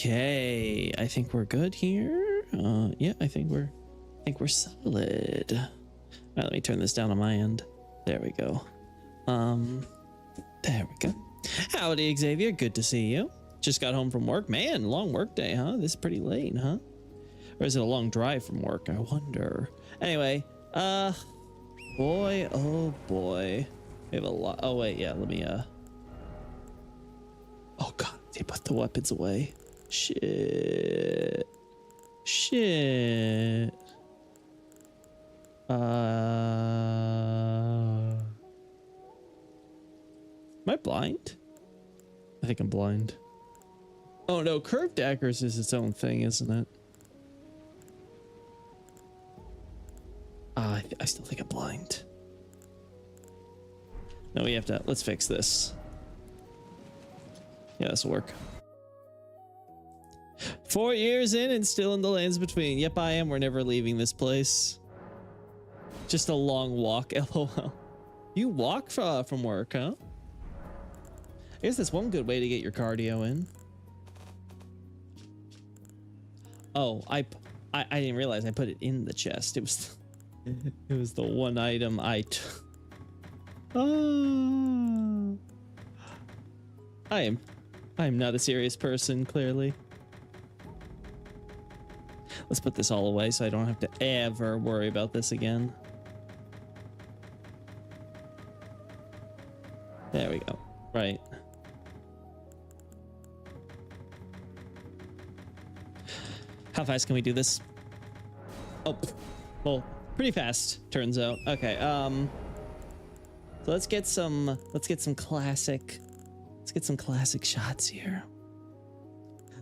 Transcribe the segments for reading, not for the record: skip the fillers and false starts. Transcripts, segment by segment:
Okay, I think we're good here. Yeah, I think we're solid. All right, let me turn this down on my end. There we go. There we go. Howdy, Xavier. Good to see you. Just got home from work. Man, long work day, huh? This is pretty late, huh? Or is it a long drive from work? I wonder. Anyway, boy, oh boy. We have a lot. Oh wait, yeah, let me, oh god, they put the weapons away. Shit. Shit. Am I blind? I think I'm blind. Oh no, curved daggers is its own thing, isn't it? I still think I'm blind. No, we have to, let's fix this. Yeah, this will work. 4 years in and still in the lands between. Yep, I am. We're never leaving this place. Just a long walk, lol. You walk from work, huh? I guess that's one good way to get your cardio in. Oh, I didn't realize I put it in the chest. It was the one item I took. Oh. I am not a serious person, clearly. Let's put this all away so I don't have to ever worry about this again. There we go. Right. How fast can we do this? Oh, well, pretty fast, turns out. Okay, so let's get some classic shots here.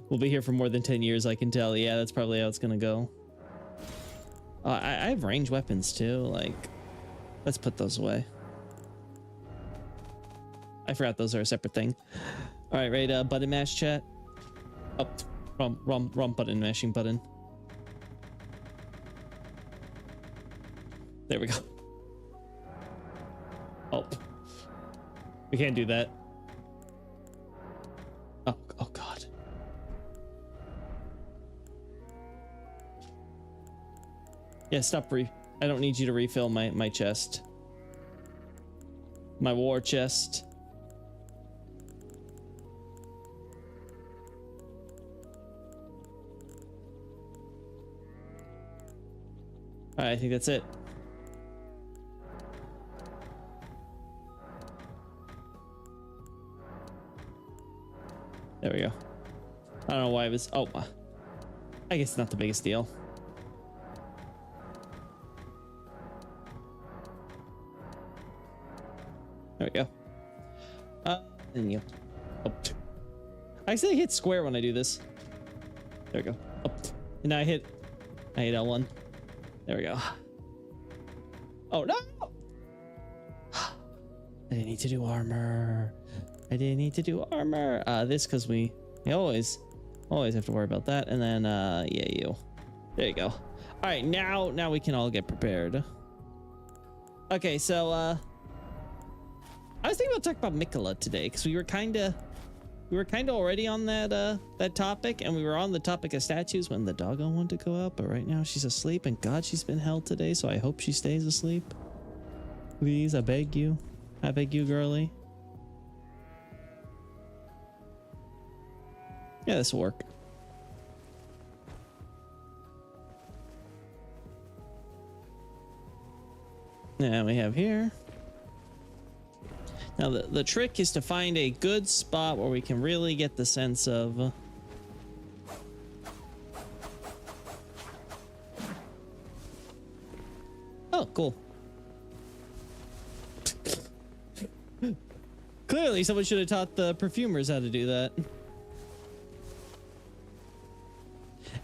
We'll be here for more than 10 years, I can tell. Yeah, that's probably how it's gonna go. I have ranged weapons too, like, let's put those away. I forgot those are a separate thing. All right, right, button mash chat. Oh, wrong button mashing button. There we go. Oh, we can't do that. Oh God. Yeah, stop I don't need you to refill my chest. My war chest. All right, I think that's it. There we go. I don't know why it was. Oh, I guess not the biggest deal. There we go. Then you. Oh. I actually hit square when I do this. There we go. Oh. And now I hit L1. There we go. Oh no! I didn't need to do armor. I didn't need to do armor. This because we always have to worry about that. And then yeah, you. There you go. All right, now we can all get prepared. Okay, so I was thinking about talking about Miquella today because we were kind of already on that topic, and we were on the topic of statues when the doggo wanted to go out, but right now she's asleep, and God, she's been held today, so I hope she stays asleep. Please, I beg you, girly. Yeah, this will work. Now we have here. Now the trick is to find a good spot where we can really get the sense of oh, cool. Clearly someone should have taught the perfumers how to do that.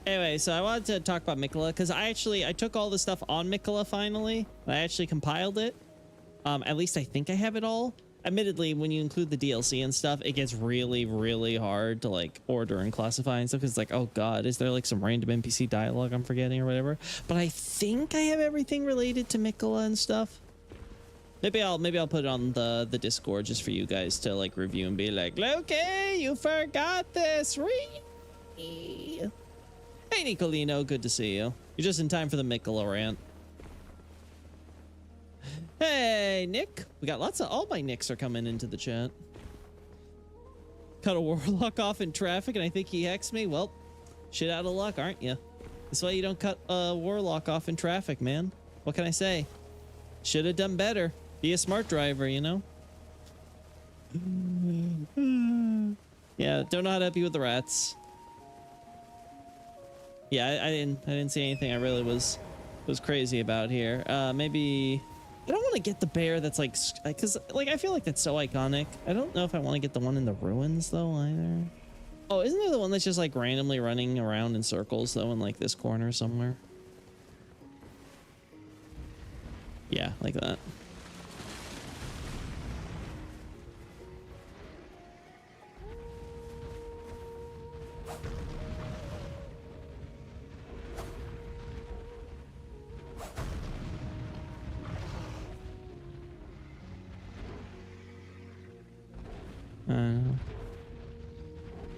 Anyway, so I wanted to talk about Miquella because I took all the stuff on Miquella finally. I actually compiled it. At least I think I have it all. Admittedly, when you include the DLC and stuff, it gets really, really hard to like order and classify and stuff because it's like, oh god, is there like some random NPC dialogue I'm forgetting or whatever? But I think I have everything related to Miquella and stuff. Maybe I'll put it on the Discord just for you guys to like review and be like, okay, you forgot this. Hey, Nicolino, good to see you. You're just in time for the Mikkolo rant. Hey, Nick. We got lots of... All my Nicks are coming into the chat. Cut a warlock off in traffic and I think he hexed me. Well, shit out of luck, aren't you? That's why you don't cut a warlock off in traffic, man. What can I say? Should have done better. Be a smart driver, you know? Yeah, don't know how to help you with the rats. Yeah, I didn't see anything I really was crazy about here. Maybe I don't want to get the bear that's like, because like I feel like that's so iconic. I don't know if I want to get the one in the ruins though either. Oh, isn't there the one that's just like randomly running around in circles though in like this corner somewhere? Yeah, like that.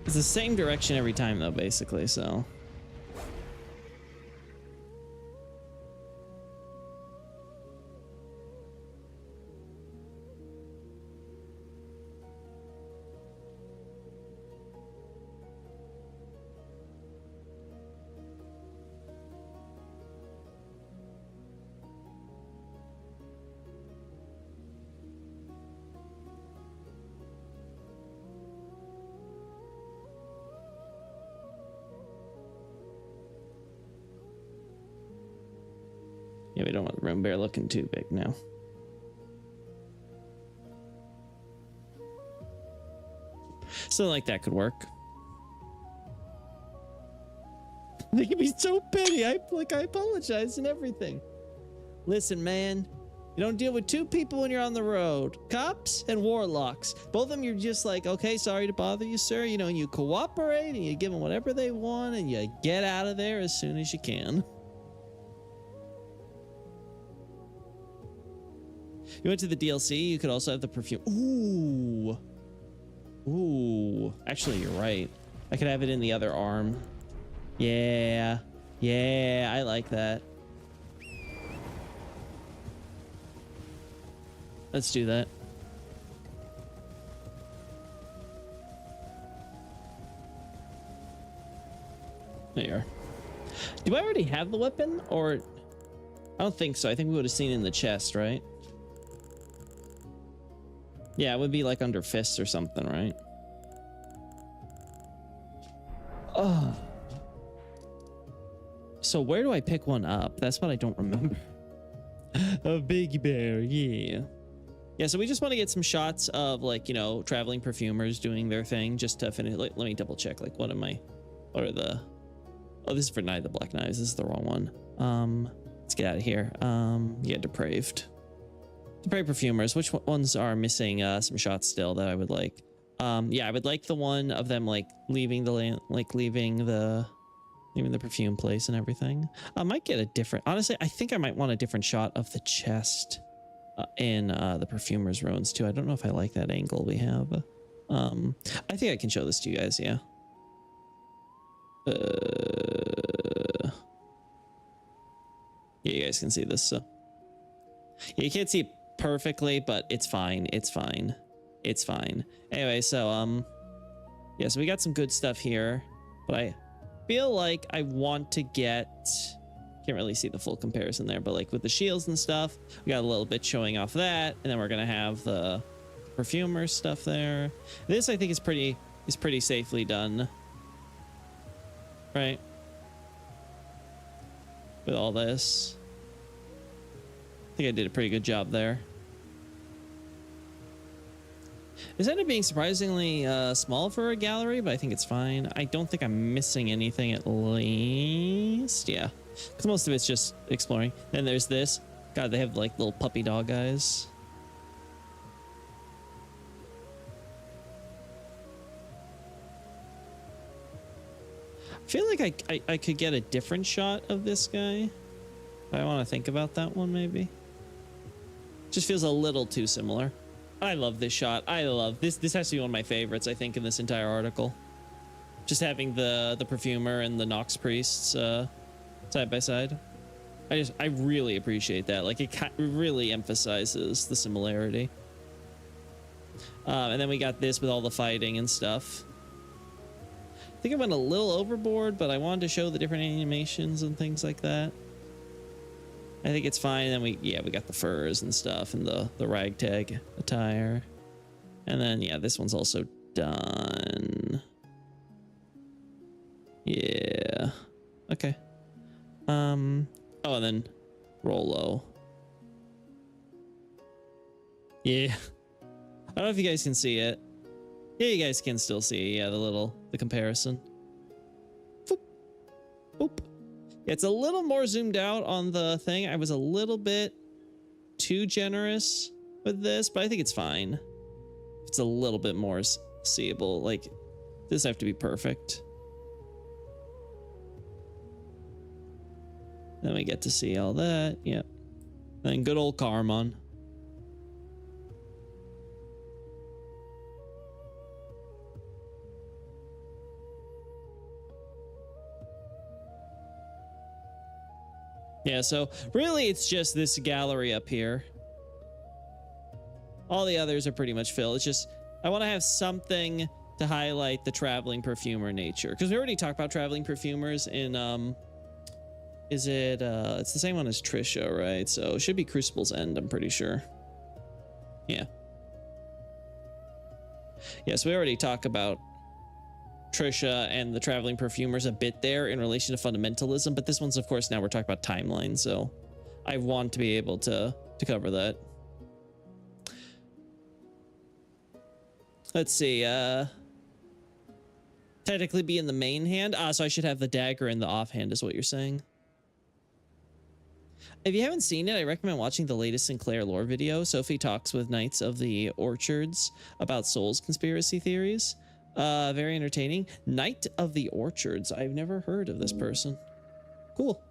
It's the same direction every time though, basically, so. Yeah, we don't want the room bear looking too big now. Something like that could work. They can be so petty. I apologize and everything. Listen, man, you don't deal with two people when you're on the road. Cops and warlocks. Both of them, you're just like, okay, sorry to bother you, sir. You know, and you cooperate and you give them whatever they want and you get out of there as soon as you can. You went to the DLC, you could also have the perfume. Ooh. Ooh. Actually, you're right. I could have it in the other arm. Yeah. Yeah, I like that. Let's do that. There you are. Do I already have the weapon? Or... I don't think so. I think we would have seen it in the chest, right? Yeah, it would be like under fists or something, right? Oh. So where do I pick one up? That's what I don't remember. A big bear, yeah. Yeah, so we just want to get some shots of like, you know, traveling perfumers doing their thing just to finish. Like, let me double check. Like, what are the... Oh, this is for Night of the Black Knives. This is the wrong one. Let's get out of here. Yeah, Depraved. Depraved perfumers. Which ones are missing some shots still that I would like? Yeah, I would like the one of them like leaving the land, like leaving the perfume place and everything. I might get a different... Honestly, I think I might want a different shot of the chest in the perfumer's ruins too. I don't know if I like that angle we have. I think I can show this to you guys, yeah. Yeah, you guys can see this, so. Yeah, you can't see it perfectly, but it's fine. It's fine. It's fine. Anyway, so, yeah, so we got some good stuff here, but I feel like I want to get... Can't really see the full comparison there, but like with the shields and stuff, we got a little bit showing off that, and then we're gonna have the perfumer stuff there. This I think is pretty safely done, right? With all this, I think I did a pretty good job there. This ended up being surprisingly small for a gallery, but I think it's fine. I don't think I'm missing anything at least. Yeah. Because most of it's just exploring. Then there's this. God, they have like little puppy dog guys. I feel like I could get a different shot of this guy. I want to think about that one maybe. Just feels a little too similar. I love this shot. I love this. This has to be one of my favorites, I think, in this entire article. Just having the perfumer and the Nox priests side by side. I really appreciate that. Like it really emphasizes the similarity. And then we got this with all the fighting and stuff. I think I went a little overboard, but I wanted to show the different animations and things like that. I think it's fine. And then we got the furs and stuff and the ragtag attire. And then yeah, this one's also done. Yeah. Okay. Oh, and then Rollo. Yeah. I don't know if you guys can see it. Yeah, you guys can still see, yeah, the comparison. Boop. Boop. Yeah, it's a little more zoomed out on the thing. I was a little bit too generous with this, but I think it's fine. It's a little bit more seeable. Like, this have to be perfect. Then we get to see all that. Yep. And good old Carmon. Yeah, so really it's just this gallery up here. All the others are pretty much filled. It's just, I want to have something to highlight the traveling perfumer nature. Because we already talked about traveling perfumers in, it's the same one as Trisha, right? So it should be Crucible's End, I'm pretty sure. Yeah. Yeah, so we already talked about Trisha and the traveling perfumers a bit there in relation to fundamentalism, but this one's, of course, now we're talking about timeline, so I want to be able to cover that. Let's see, technically be in the main hand. So I should have the dagger in the offhand is what you're saying. If you haven't seen it, I recommend watching the latest Sinclair lore video. Sophie talks with Knights of the Orchards about Souls conspiracy theories. Very entertaining. Knight of the Orchards. I've never heard of this person. Cool.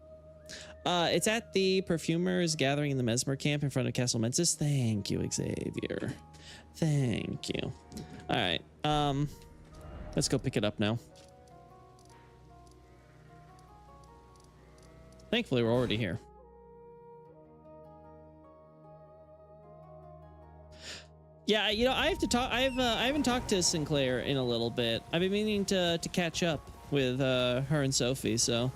It's at the Perfumers Gathering in the Mesmer camp in front of Castle Mensis. Thank you, Xavier. Thank you. All right. Let's go pick it up now. Thankfully, we're already here. Yeah, you know, I have to talk. I haven't talked to Sinclair in a little bit. I've been meaning to catch up with her and Sophie, so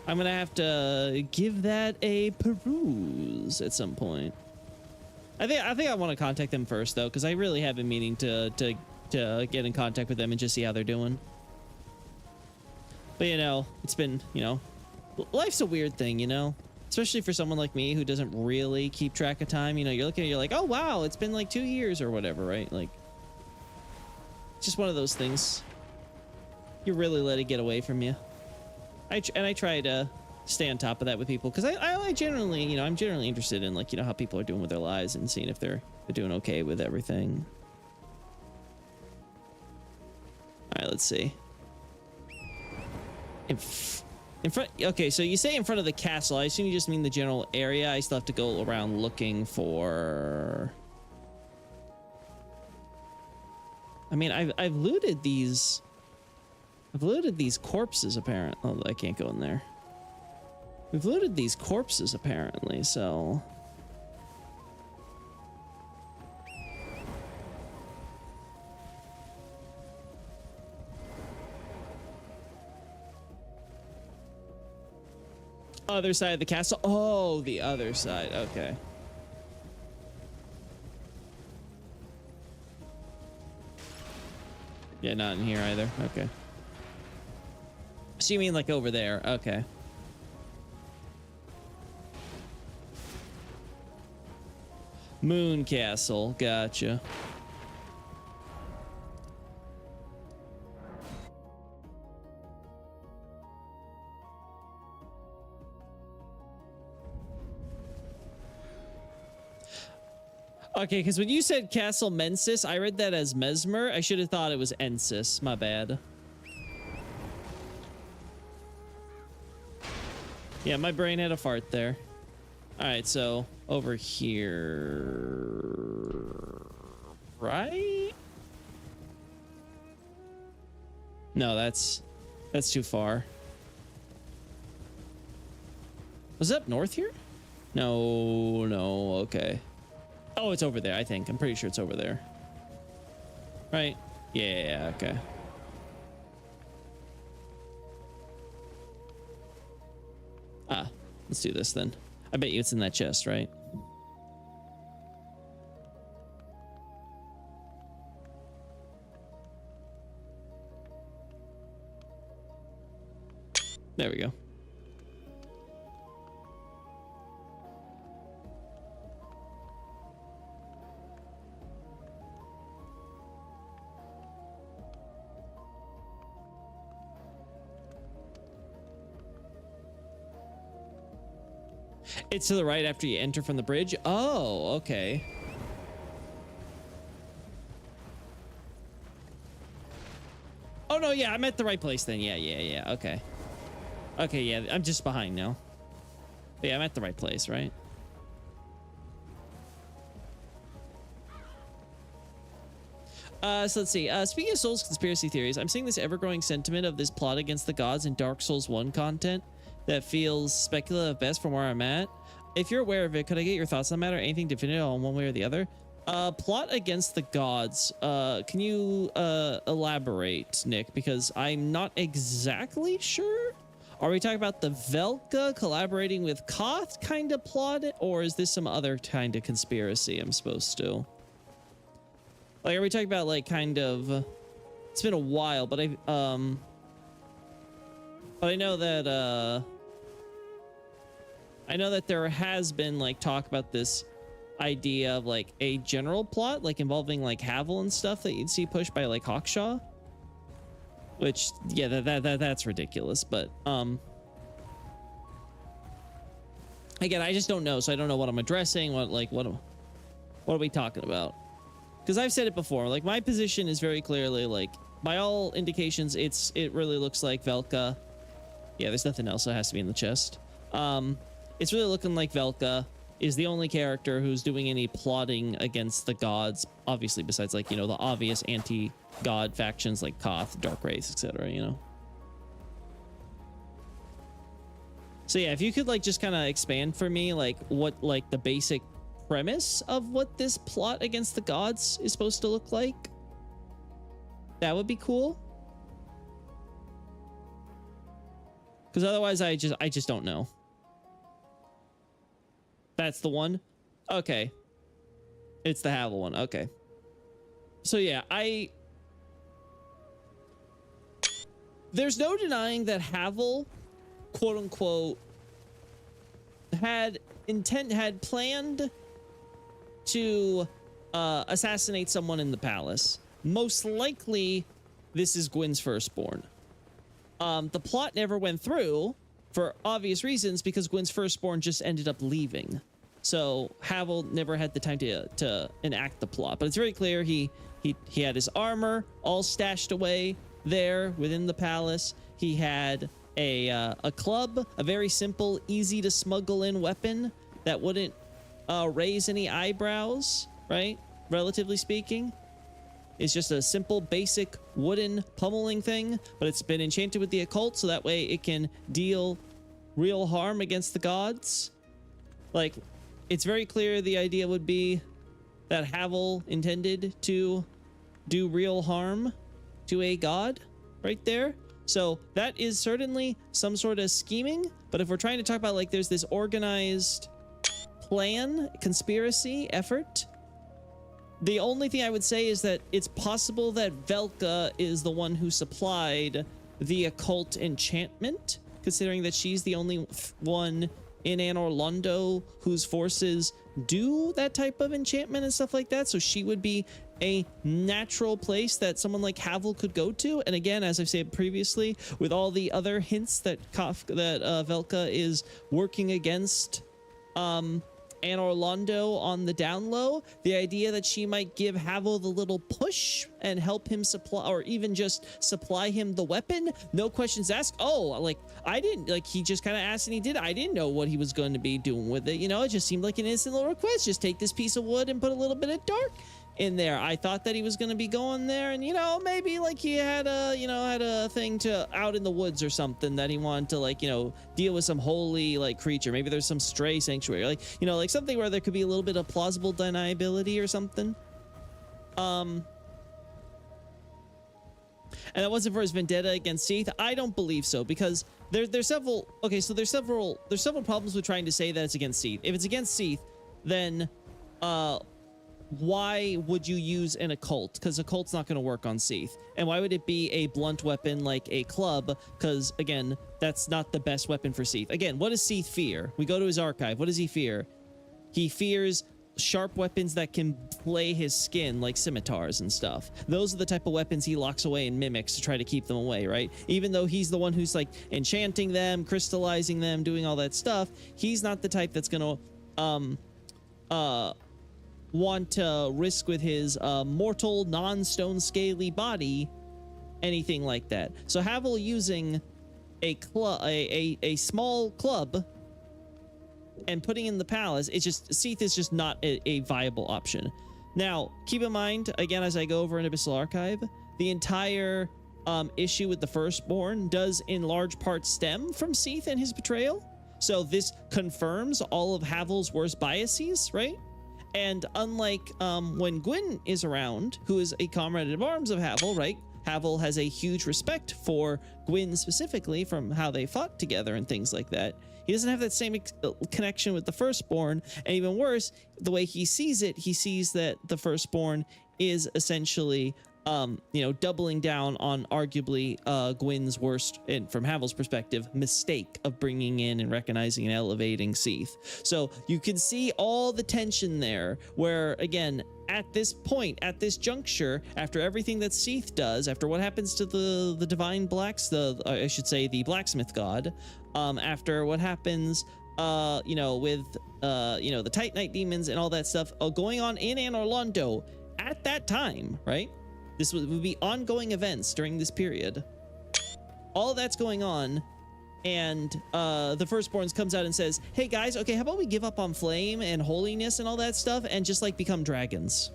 I'm gonna have to give that a peruse at some point. I think I want to contact them first though, because I really have been meaning to get in contact with them and just see how they're doing. But you know, it's been, you know, life's a weird thing, you know. Especially for someone like me who doesn't really keep track of time. You know, you're looking at it, you're like, oh, wow, it's been like 2 years or whatever, right? Like, it's just one of those things. You really let it get away from you. I try to stay on top of that with people because I generally, you know, I'm generally interested in, like, you know, how people are doing with their lives and seeing if they're doing okay with everything. All right, let's see. In front, okay, so you say in front of the castle. I assume you just mean the general area. I still have to go around looking for... I mean, I've looted these... I've looted these corpses, apparently. Oh, I can't go in there. We've looted these corpses, apparently, so... Other side of the castle. Oh, the other side. Okay. Yeah, not in here either. Okay. So you mean like over there? Okay. Moon Castle. Gotcha. Okay, because when you said Castle Mensis, I read that as Mesmer. I should have thought it was Ensis. My bad. Yeah, my brain had a fart there. All right, so over here, right? No, that's too far. Was it up north here? No, no, okay. Oh, it's over there, I think. I'm pretty sure it's over there. Right? Yeah, okay. Ah, let's do this then. I bet you it's in that chest, right? There we go. It's to the right after you enter from the bridge. Oh, okay. Oh, no, yeah, I'm at the right place then. Yeah, okay. Okay, yeah, I'm just behind now. Yeah, I'm at the right place, right? So let's see. Speaking of Souls conspiracy theories, I'm seeing this ever-growing sentiment of this plot against the gods in Dark Souls 1 content that feels speculative best from where I'm at. If you're aware of it, could I get your thoughts on the matter? Anything definitive on one way or the other? Plot against the gods. Can you elaborate, Nick? Because I'm not exactly sure. Are we talking about the Velka collaborating with Koth kind of plot, or is this some other kind of conspiracy I'm supposed to? Like, are we talking about like kind of? It's been a while, but I know that there has been like talk about this idea of like a general plot like involving like Havel and stuff that you'd see pushed by like Hawkshaw, which yeah, that's ridiculous. But again, I just don't know, so I don't know what I'm addressing. What are we talking about? Because I've said it before, like my position is very clearly like by all indications it really looks like Velka. Yeah, there's nothing else that has to be in the chest. It's really looking like Velka is the only character who's doing any plotting against the gods, obviously, besides like, you know, the obvious anti-god factions like Koth, Dark Wraith, etc., you know. So yeah, if you could like just kind of expand for me like what like the basic premise of what this plot against the gods is supposed to look like, that would be cool. Because otherwise I just don't know. That's the one? Okay. It's the Havel one. Okay. So yeah, there's no denying that Havel, quote unquote, had planned to assassinate someone in the palace. Most likely this is Gwyn's firstborn. The plot never went through for obvious reasons because Gwyn's firstborn just ended up leaving. So Havel never had the time to enact the plot. But it's very clear he had his armor all stashed away there within the palace. He had a club, a very simple, easy to smuggle in weapon that wouldn't raise any eyebrows, right? Relatively speaking. It's just a simple, basic wooden pummeling thing, but it's been enchanted with the occult, so that way it can deal real harm against the gods. Like, it's very clear the idea would be that Havel intended to do real harm to a god right there. So that is certainly some sort of scheming, but if we're trying to talk about like there's this organized plan, conspiracy, effort, the only thing I would say is that it's possible that Velka is the one who supplied the occult enchantment, considering that she's the only one in Anor Londo whose forces do that type of enchantment and stuff like that. So she would be a natural place that someone like Havel could go to. And again, as I've said previously, with all the other hints that Velka is working against Anor Londo on the down low, the idea that she might give Havel the little push and help him supply, or even just supply him the weapon, no questions asked. Oh, like I didn't, like he just kind of asked and he did. I didn't know what he was going to be doing with it. You know, it just seemed like an innocent little request. Just take this piece of wood and put a little bit of dark in there. I thought that he was going to be going there, and you know, maybe like he had a, you know, had a thing to out in the woods or something that he wanted to, like, you know, deal with some holy like creature. Maybe there's some stray sanctuary, like, you know, like something where there could be a little bit of plausible deniability or something. And that wasn't for his vendetta against Seath. I don't believe so, because there's several. Okay, so there's several problems with trying to say that it's against Seath. If it's against Seath, then why would you use an occult? Because occult's not going to work on Seath. And why would it be a blunt weapon like a club? Because again, that's not the best weapon for Seath. Again, what does Seath fear? We go to his archive. What does he fear? He fears sharp weapons that can play his skin, like scimitars and stuff. Those are the type of weapons he locks away and mimics to try to keep them away, right? Even though he's the one who's like enchanting them, crystallizing them, doing all that stuff, he's not the type that's gonna want to risk with his mortal non-stone scaly body anything like that. So Havel using a small club and putting in the palace, it's just, Seath is just not a viable option. Now, keep in mind, again, as I go over an Abyssal Archive, the entire issue with the Firstborn does in large part stem from Seath and his betrayal. So this confirms all of Havel's worst biases, right? And unlike when Gwyn is around, who is a comrade at arms of Havel, right? Havel has a huge respect for Gwyn specifically from how they fought together and things like that. He doesn't have that same connection with the Firstborn, and even worse, the way he sees it, he sees that the Firstborn is essentially, you know, doubling down on arguably Gwyn's worst, and from Havel's perspective, mistake of bringing in and recognizing and elevating Seath. So you can see all the tension there, where again, at this point, at this juncture, after everything that Seath does, after what happens to the divine blacks, I should say the blacksmith god, after what happens, you know, with you know, the Titanite demons and all that stuff going on in Anor Londo at that time, right? This would be ongoing events during this period. All that's going on, and the Firstborns comes out and says, hey guys, okay, how about we give up on flame and holiness and all that stuff and just like become dragons?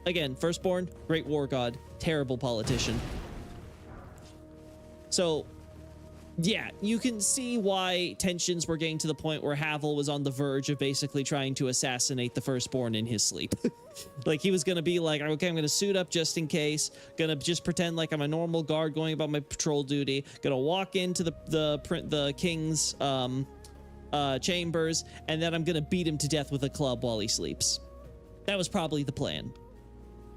Again, Firstborn, great war god, terrible politician. So yeah, you can see why tensions were getting to the point where Havel was on the verge of basically trying to assassinate the Firstborn in his sleep. Like he was going to be like, okay, I'm going to suit up just in case, going to just pretend like I'm a normal guard going about my patrol duty, going to walk into the king's chambers, and then I'm going to beat him to death with a club while he sleeps. That was probably the plan.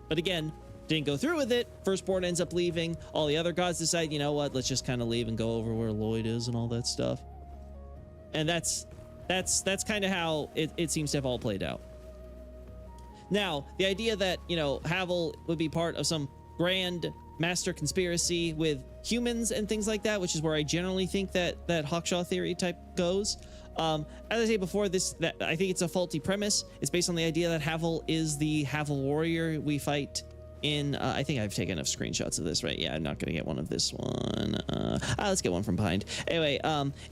But again, didn't go through with it. Firstborn ends up leaving. All the other gods decide, you know what, let's just kind of leave and go over where Lloyd is and all that stuff. And that's kind of how it seems to have all played out. Now, the idea that, you know, Havel would be part of some grand master conspiracy with humans and things like that, which is where I generally think that Hawkshaw theory type goes. As I say before, that I think it's a faulty premise. It's based on the idea that Havel is the Havel warrior we fight in, I think I've taken enough screenshots of this, right? Yeah, I'm not gonna get one of this one. Let's get one from behind. Anyway,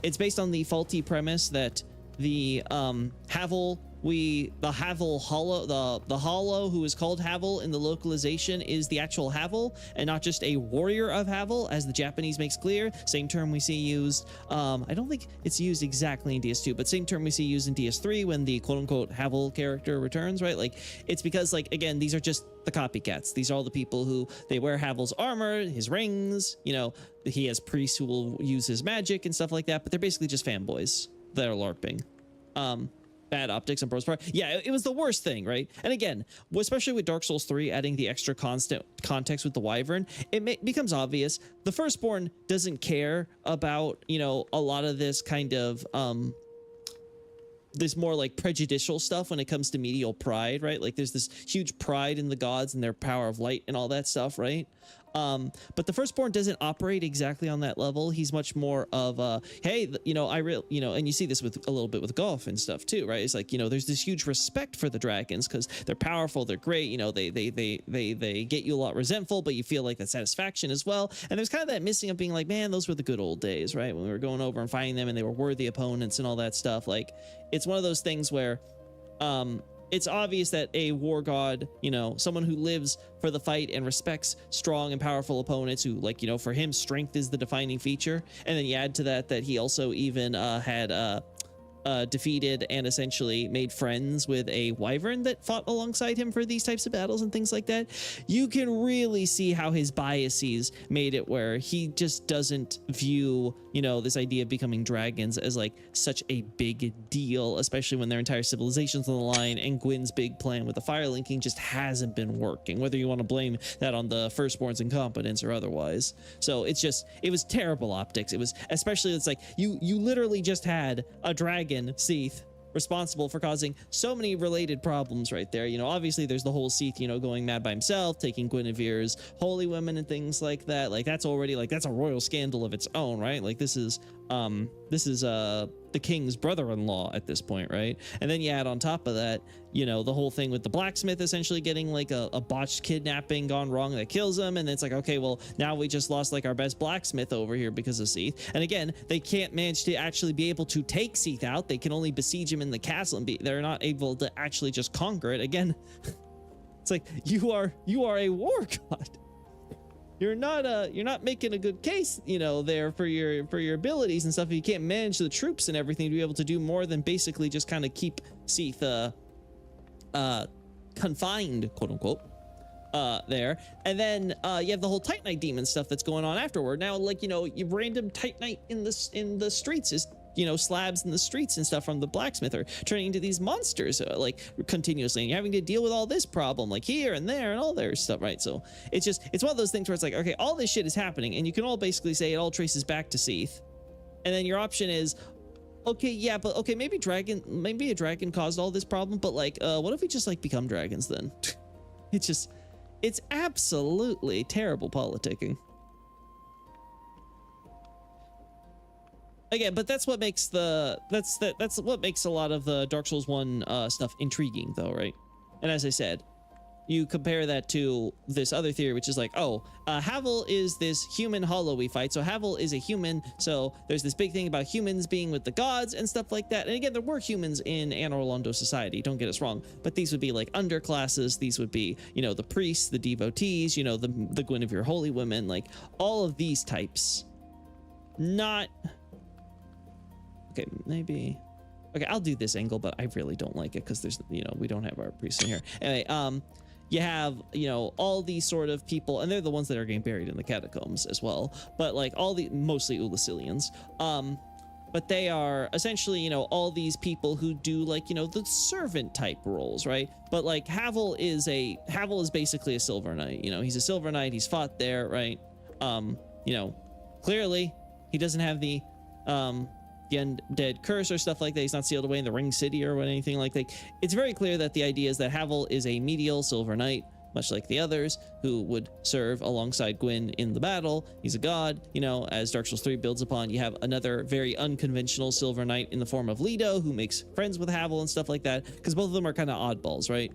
it's based on the faulty premise that the Havel, the Havel Hollow, the Hollow who is called Havel in the localization is the actual Havel and not just a warrior of Havel, as the Japanese makes clear. Same term we see used, I don't think it's used exactly in DS2, but same term we see used in DS3 when the quote-unquote Havel character returns, right? Like, it's because, like, again, these are just the copycats. These are all the people who, they wear Havel's armor, his rings, you know, he has priests who will use his magic and stuff like that, but they're basically just fanboys that are LARPing. Bad optics on Bro's part. Yeah, it was the worst thing, right? And again, especially with Dark Souls 3 adding the extra constant context with the Wyvern, it becomes obvious the Firstborn doesn't care about, you know, a lot of this kind of this more like prejudicial stuff when it comes to medial pride, right? Like there's this huge pride in the gods and their power of light and all that stuff, right? But the Firstborn doesn't operate exactly on that level. He's much more of a, hey, you know, and you see this with a little bit with golf and stuff too, right? It's like, you know, there's this huge respect for the dragons because they're powerful, they're great, you know, they get you a lot resentful, but you feel like that satisfaction as well. And there's kind of that missing of being like, man, those were the good old days, right? When we were going over and fighting them and they were worthy opponents and all that stuff. Like, it's one of those things where, it's obvious that a war god, you know, someone who lives for the fight and respects strong and powerful opponents, who, like, you know, for him strength is the defining feature. And then you add to that he also even had defeated and essentially made friends with a wyvern that fought alongside him for these types of battles and things like that. You can really see how his biases made it where he just doesn't view, you know, this idea of becoming dragons as like such a big deal, especially when their entire civilization's on the line and Gwyn's big plan with the fire linking just hasn't been working, whether you want to blame that on the firstborn's incompetence or otherwise. So it's just, it was terrible optics. It was, especially, it's like you literally just had a dragon, Seath, responsible for causing so many related problems right there. You know, obviously there's the whole Seath, you know, going mad by himself, taking Guinevere's holy women and things like that. Like, that's already, like, that's a royal scandal of its own, right? Like, this is the king's brother-in-law at this point, right? And then you add on top of that, you know, the whole thing with the blacksmith essentially getting like a botched kidnapping gone wrong that kills him, and then it's like, okay, well, now we just lost like our best blacksmith over here because of Seath. And again, they can't manage to actually be able to take Seath out. They can only besiege him in the castle, and they're not able to actually just conquer it. Again, it's like, you are a war god. You're not making a good case, you know, there for your abilities and stuff. If you can't manage the troops and everything to be able to do more than basically just kind of keep Seath confined, quote unquote, there. And then you have the whole Titanite demon stuff that's going on afterward. Now, like, you know, you random Titanite in the streets is, you know, slabs in the streets and stuff from the blacksmith are turning into these monsters like continuously, and you're having to deal with all this problem like here and there and all their stuff, right? So it's just, it's one of those things where it's like, okay, all this shit is happening, and you can all basically say it all traces back to Seath. And then your option is, okay, yeah, but okay, maybe a dragon caused all this problem, but like, what if we just like become dragons then? It's absolutely terrible politicking. Again, but that's what makes that's what makes a lot of the Dark Souls 1 stuff intriguing, though, right? And as I said, you compare that to this other theory, which is like, oh, Havel is this human hollow we fight. So Havel is a human. So there's this big thing about humans being with the gods and stuff like that. And again, there were humans in Anor Londo society, don't get us wrong, but these would be like underclasses. These would be, you know, the priests, the devotees, you know, the Guinevere holy women, like all of these types. Not... Okay, maybe... Okay, I'll do this angle, but I really don't like it because there's, you know, we don't have our priests in here. Anyway, you have, you know, all these sort of people, and they're the ones that are getting buried in the catacombs as well, but like all the, mostly Ulasilians, but they are essentially, you know, all these people who do like, you know, the servant type roles, right? But like Havel is basically a Silver Knight, you know, he's a Silver Knight, he's fought there, right? You know, clearly he doesn't have the undead curse or stuff like that. He's not sealed away in the Ring City or anything like that. It's very clear that the idea is that Havel is a medial Silver Knight, much like the others who would serve alongside Gwyn in the battle. He's a god, you know, as Dark Souls 3 builds upon. You have another very unconventional Silver Knight in the form of Lido, who makes friends with Havel and stuff like that, because both of them are kind of oddballs, right?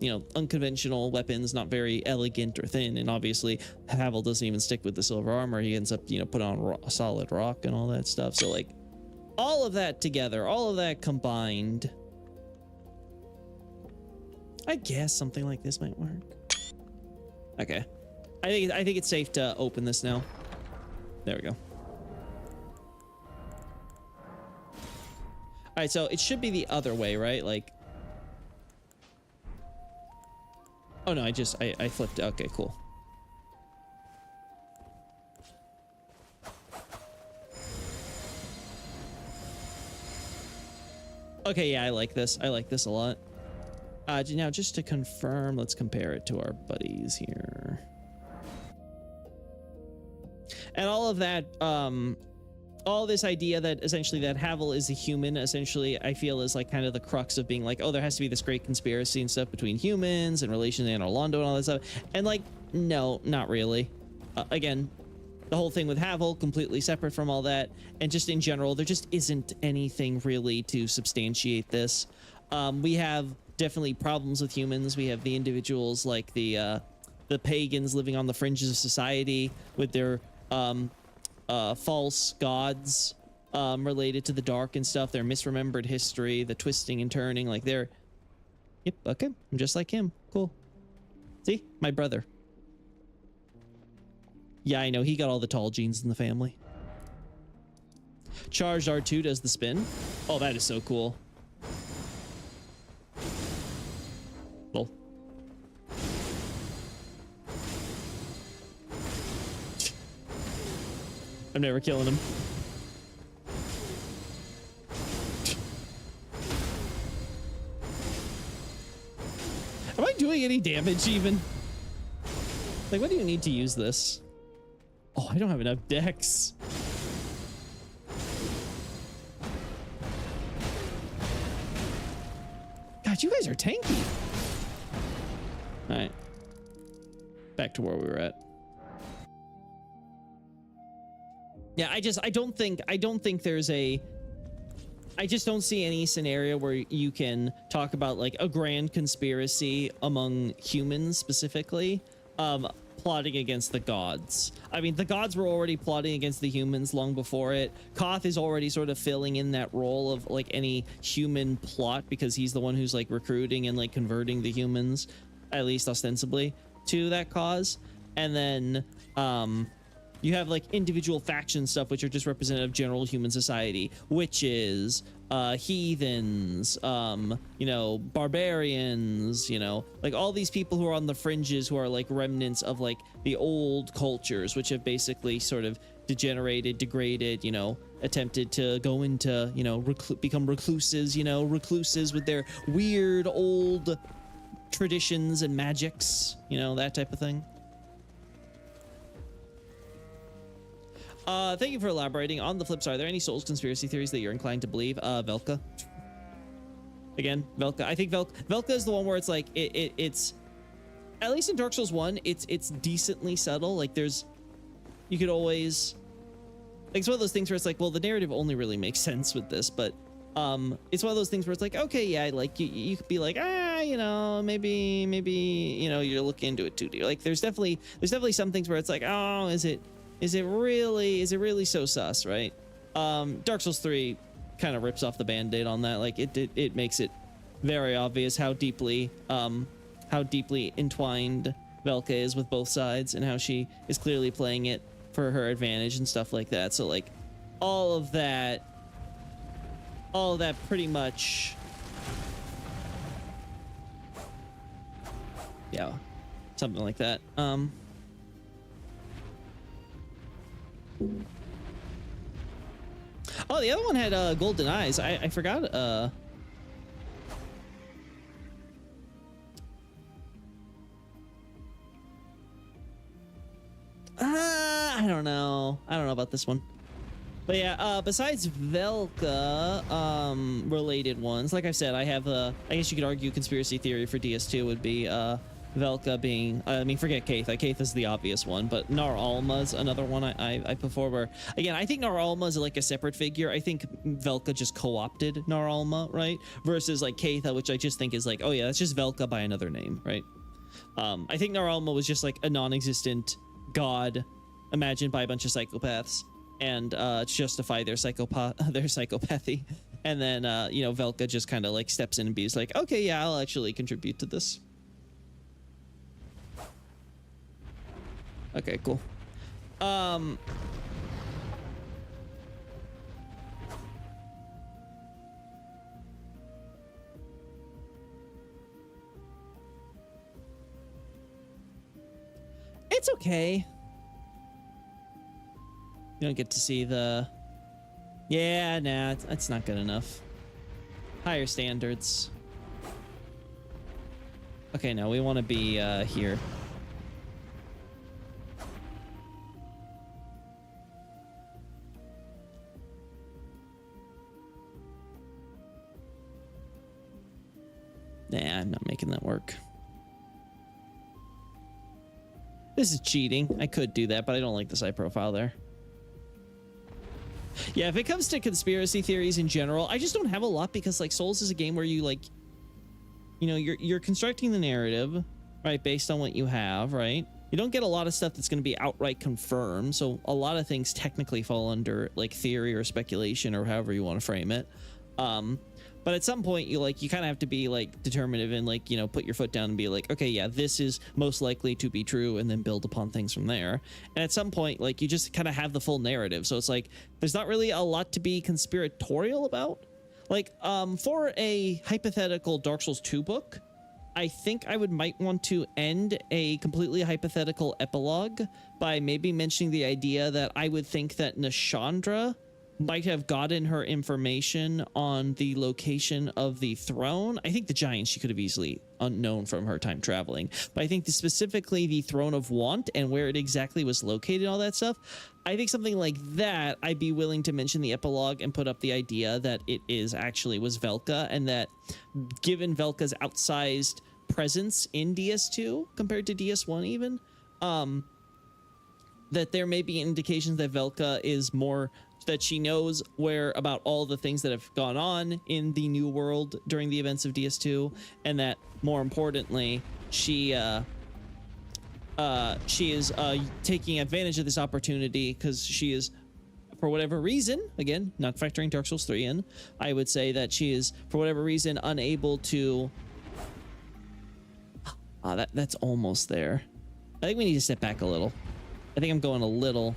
You know, unconventional weapons, not very elegant or thin, and obviously Havel doesn't even stick with the silver armor. He ends up, you know, put on a solid rock and all that stuff. So like all of that together, all of that combined, I guess something like this might work. Okay, I think it's safe to open this now. There we go. All right, so it should be the other way, right? Like, oh no, I flipped. Okay, cool. Okay, yeah, I like this. I like this a lot. Now, just to confirm, let's compare it to our buddies here. And all of that, all this idea that essentially that Havel is a human, essentially, I feel is like kind of the crux of being like, oh, there has to be this great conspiracy and stuff between humans and relation to Anor Londo and all that stuff. And like, no, not really. Again, the whole thing with Havel, completely separate from all that. And just in general, there just isn't anything really to substantiate this. We have definitely problems with humans. We have the individuals like the pagans living on the fringes of society with their false gods related to the dark and stuff, their misremembered history, the twisting and turning, like Yep, okay. I'm just like him. Cool. See? My brother. Yeah, I know. He got all the tall genes in the family. Charged R2 does the spin. Oh, that is so cool. Lol. I'm never killing him. Am I doing any damage even? Like, what do you need to use this? Oh, I don't have enough dex. God, you guys are tanky. All right. Back to where we were at. Yeah, I don't think there's a, I just don't see any scenario where you can talk about like a grand conspiracy among humans specifically, plotting against the gods. I mean, the gods were already plotting against the humans long before it. Koth is already sort of filling in that role of like any human plot because he's the one who's like recruiting and like converting the humans, at least ostensibly, to that cause. And then, you have like individual faction stuff, which are just representative of general human society, witches, heathens, you know, barbarians, you know, like all these people who are on the fringes who are like remnants of like the old cultures, which have basically sort of degenerated, degraded, you know, attempted to go into, you know, become recluses, you know, recluses with their weird old traditions and magics, you know, that type of thing. Thank you for elaborating. On the flip side, are there any Souls conspiracy theories that you're inclined to believe? Velka. Again, Velka. I think Velka is the one where it's like it's at least in Dark Souls 1, it's decently subtle. Like there's, you could always, like, it's one of those things where it's like, well, the narrative only really makes sense with this, but it's one of those things where it's like, okay, yeah, like you could be like, you know, maybe you know, you're looking into it too deep. Like there's definitely some things where it's like, oh, is it really so sus, right? Dark Souls 3 kind of rips off the band-aid on that. Like it makes it very obvious how deeply entwined Velka is with both sides and how she is clearly playing it for her advantage and stuff like that. So like all of that pretty much, yeah, something like that. Oh, the other one had golden eyes. I forgot. I don't know about this one. But yeah, besides Velka, related ones, like I said, I have I guess you could argue conspiracy theory for DS2 would be Velka being, I mean, forget Kaith. Kaith is the obvious one, but Nar Alma's another one I put forward. Again, I think Nar Alma is like a separate figure. I think Velka just co-opted Nar Alma, right? Versus like Kaith, which I just think is like, oh yeah, that's just Velka by another name, right? I think Nar Alma was just like a non-existent god imagined by a bunch of psychopaths and to justify their psychopathy. And then, you know, Velka just kind of like steps in and be like, okay, yeah, I'll actually contribute to this. Okay, cool. It's okay. You don't get to see the... Yeah, nah, that's not good enough. Higher standards. Okay, no, we want to be here. Nah, I'm not making that work. This is cheating. I could do that, but I don't like the side profile there. Yeah, if it comes to conspiracy theories in general, I just don't have a lot because like Souls is a game where you like, you know, you're constructing the narrative, right, based on what you have, right? You don't get a lot of stuff that's going to be outright confirmed, so a lot of things technically fall under like theory or speculation or however you want to frame it. But at some point, you kind of have to be like determinative and like, you know, put your foot down and be like, okay, yeah, this is most likely to be true, and then build upon things from there. And at some point, like, you just kind of have the full narrative. So it's like, there's not really a lot to be conspiratorial about. Like, for a hypothetical Dark Souls 2 book, I think I might want to end a completely hypothetical epilogue by maybe mentioning the idea that I would think that Nashandra might have gotten her information on the location of the throne. I think the giant she could have easily unknown from her time traveling, but I think specifically the Throne of Want and where it exactly was located and all that stuff, I think something like that, I'd be willing to mention the epilogue and put up the idea that it was Velka, and that given Velka's outsized presence in DS2 compared to DS1 even, that there may be indications that Velka is more, that she knows about all the things that have gone on in the new world during the events of DS2, and that more importantly, she is taking advantage of this opportunity because she is, for whatever reason, again, not factoring Dark Souls 3 in, I would say that she is, for whatever reason, unable to... that's almost there. I think we need to step back a little. I think I'm going a little...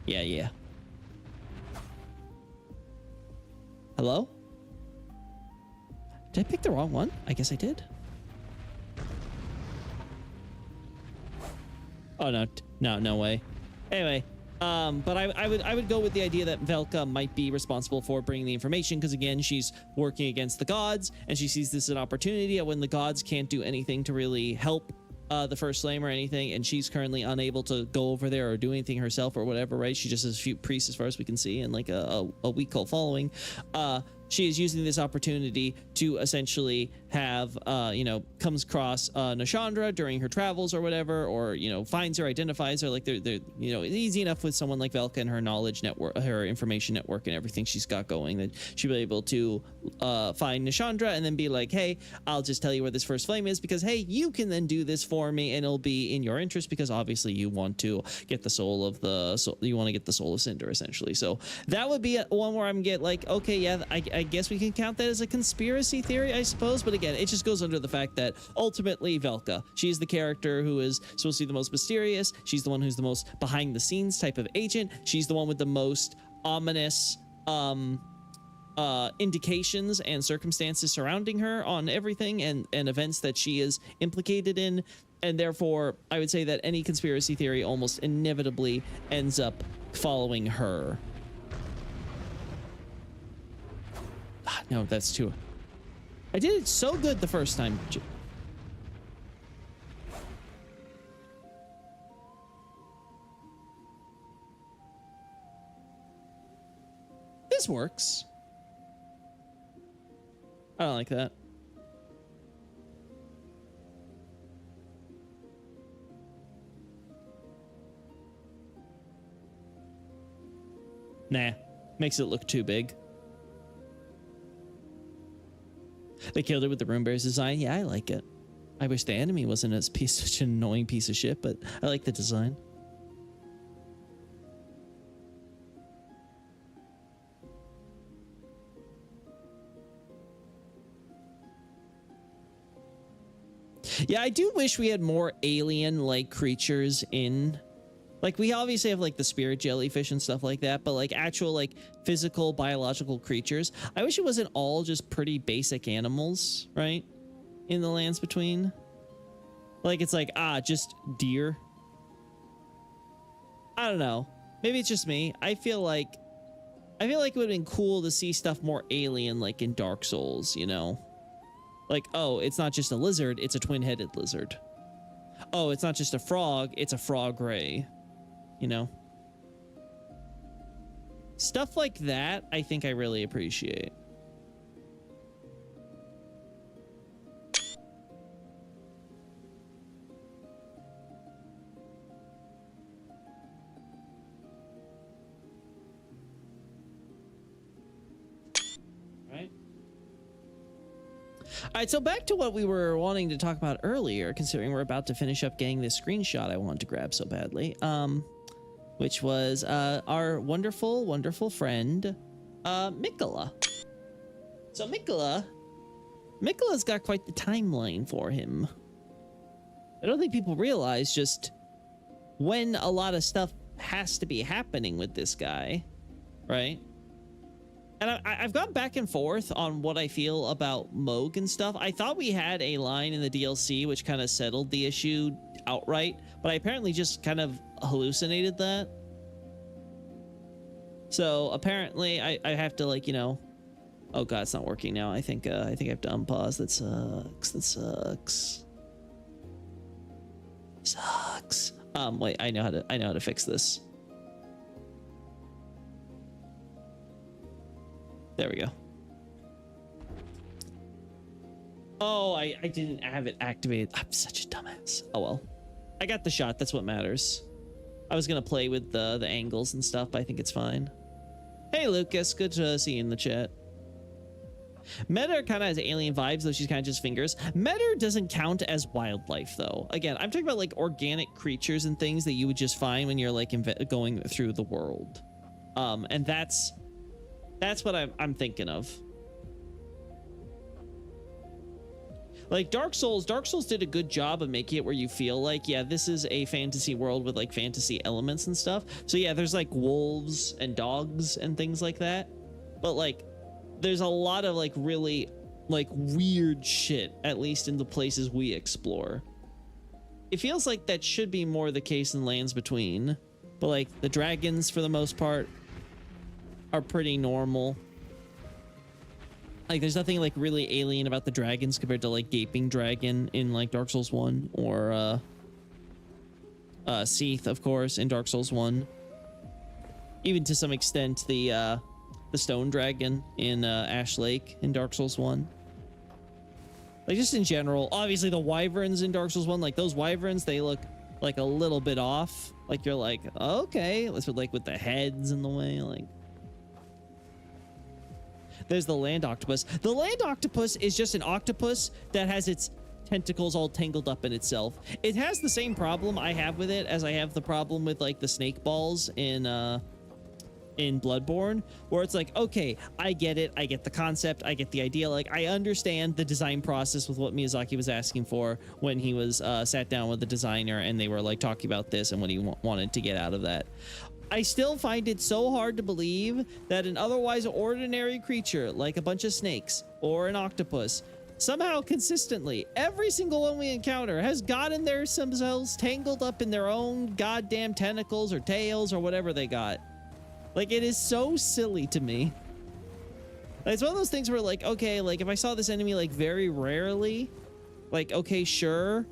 Yeah. Hello? Did I pick the wrong one? I guess I did. Oh, no way. Anyway, but I would go with the idea that Velka might be responsible for bringing the information, because again, she's working against the gods, and she sees this as an opportunity when the gods can't do anything to really help the First Flame or anything, and she's currently unable to go over there or do anything herself or whatever, right? She just has a few priests as far as we can see, and like a weak cult following. She is using this opportunity to essentially have, comes across Nashandra during her travels or whatever, or, finds her, identifies her. Like, they're easy enough with someone like Velka and her knowledge network, her information network and everything she's got going, that she'll be able to find Nashandra and then be like, hey, I'll just tell you where this First Flame is, because, hey, you can then do this for me, and it'll be in your interest, because obviously you want to get the soul of Cinder, essentially. So that would be one where I'm like, okay, yeah, I guess we can count that as a conspiracy theory, I suppose. But again, it just goes under the fact that ultimately Velka, she's the character who is supposed to be the most mysterious. She's the one who's the most behind the scenes type of agent. She's the one with the most ominous indications and circumstances surrounding her on everything and events that she is implicated in. And therefore, I would say that any conspiracy theory almost inevitably ends up following her. No, that's too... I did it so good the first time. This works. I don't like that. Nah, makes it look too big. They killed it with the Rune Bear's design. Yeah, I like it. I wish the enemy wasn't such an annoying piece of shit, but I like the design. Yeah, I do wish we had more alien-like creatures in... Like, we obviously have, like, the spirit jellyfish and stuff like that, but, like, actual, like, physical, biological creatures. I wish it wasn't all just pretty basic animals, right? In the Lands Between. Like, it's like, just deer. I don't know. Maybe it's just me. I feel like it would have been cool to see stuff more alien, like in Dark Souls, you know? Like, oh, it's not just a lizard, it's a twin-headed lizard. Oh, it's not just a frog, it's a frog ray. You know? Stuff like that, I think I really appreciate. Right? All right, so back to what we were wanting to talk about earlier, considering we're about to finish up getting this screenshot I wanted to grab so badly. Which was our wonderful, wonderful friend, Mikola. So Miquela's got quite the timeline for him. I don't think people realize just when a lot of stuff has to be happening with this guy, right? And I've gone back and forth on what I feel about Mohg and stuff. I thought we had a line in the DLC which kind of settled the issue outright, but I apparently just kind of hallucinated that. So apparently I have to, like, you know, oh god, it's not working now. I think I have to unpause. That sucks. Wait, I know how to fix this. There we go. Oh, I didn't have it activated. I'm such a dumbass. Oh well. I got the shot. That's what matters. I was gonna play with the angles and stuff, but I think it's fine. Hey Lucas, good to see you in the chat. Metter kind of has alien vibes, though she's kind of just fingers. Metter doesn't count as wildlife, though. Again, I'm talking about like organic creatures and things that you would just find when you're like going through the world. And that's what I'm thinking of. Like Dark Souls did a good job of making it where you feel like, yeah, this is a fantasy world with like fantasy elements and stuff. So yeah, there's like wolves and dogs and things like that. But like, there's a lot of like really like weird shit, at least in the places we explore. It feels like that should be more the case in Lands Between, but like the dragons for the most part are pretty normal. Like there's nothing like really alien about the dragons compared to like Gaping Dragon in like Dark Souls 1 or Seath, of course, in Dark Souls 1. Even to some extent the Stone Dragon in Ash Lake in Dark Souls 1. Like just in general, obviously the wyverns in Dark Souls 1, like those wyverns, they look like a little bit off. Like you're like, okay, let's put like with the heads in the way, like. There's the land octopus. The land octopus is just an octopus that has its tentacles all tangled up in itself. It has the same problem I have with it as I have the problem with like the snake balls in Bloodborne, where it's like, okay, I get it, I get the concept, I get the idea, like I understand the design process with what Miyazaki was asking for when he was sat down with the designer and they were like talking about this and what he wanted to get out of that. I still find it so hard to believe that an otherwise ordinary creature like a bunch of snakes or an octopus somehow consistently every single one we encounter has gotten themselves tangled up in their own goddamn tentacles or tails or whatever they got. Like, it is so silly to me. Like, it's one of those things where, like, okay, like, if I saw this enemy, like, very rarely, like, okay, sure,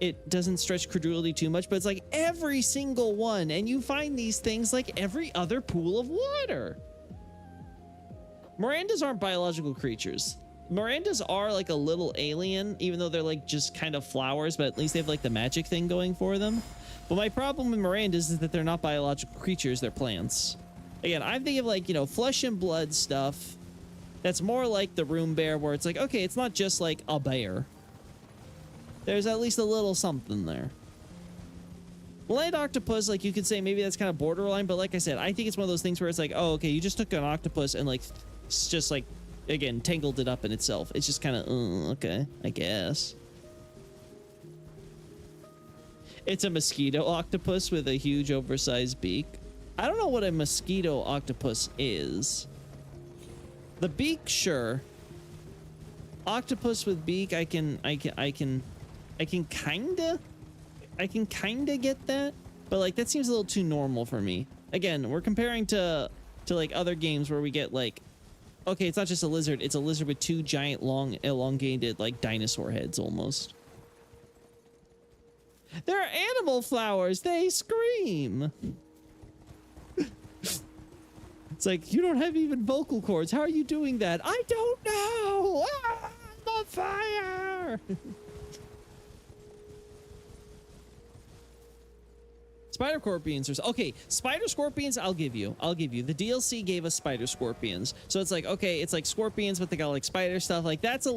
it doesn't stretch credulity too much, but it's, like, every single one, and you find these things, like, every other pool of water. Mirandas aren't biological creatures. Mirandas are, like, a little alien, even though they're, like, just kind of flowers, but at least they have, like, the magic thing going for them. But my problem with Mirandas is that they're not biological creatures, they're plants. Again, I'm thinking of like, you know, flesh and blood stuff. That's more like the Room Bear, where it's like, okay, it's not just like a bear. There's at least a little something there. Land octopus, like you could say maybe that's kind of borderline, but like I said, I think it's one of those things where it's like, oh, okay, you just took an octopus and like, it's just like, again, tangled it up in itself. It's just kind of, okay, I guess. It's a mosquito octopus with a huge oversized beak. I don't know what a mosquito octopus is. The beak, sure. Octopus with beak, I can kinda get that, but like that seems a little too normal for me. Again, we're comparing to like other games where we get like, okay, it's not just a lizard, it's a lizard with two giant long elongated like dinosaur heads almost. They're animal flowers, they scream. It's like, you don't have even vocal cords. How are you doing that? I don't know. Ah, I'm on fire. Spider scorpions are okay. Spider scorpions, I'll give you. The DLC gave us spider scorpions, so it's like, okay, it's like scorpions, but they got like spider stuff. Like that's a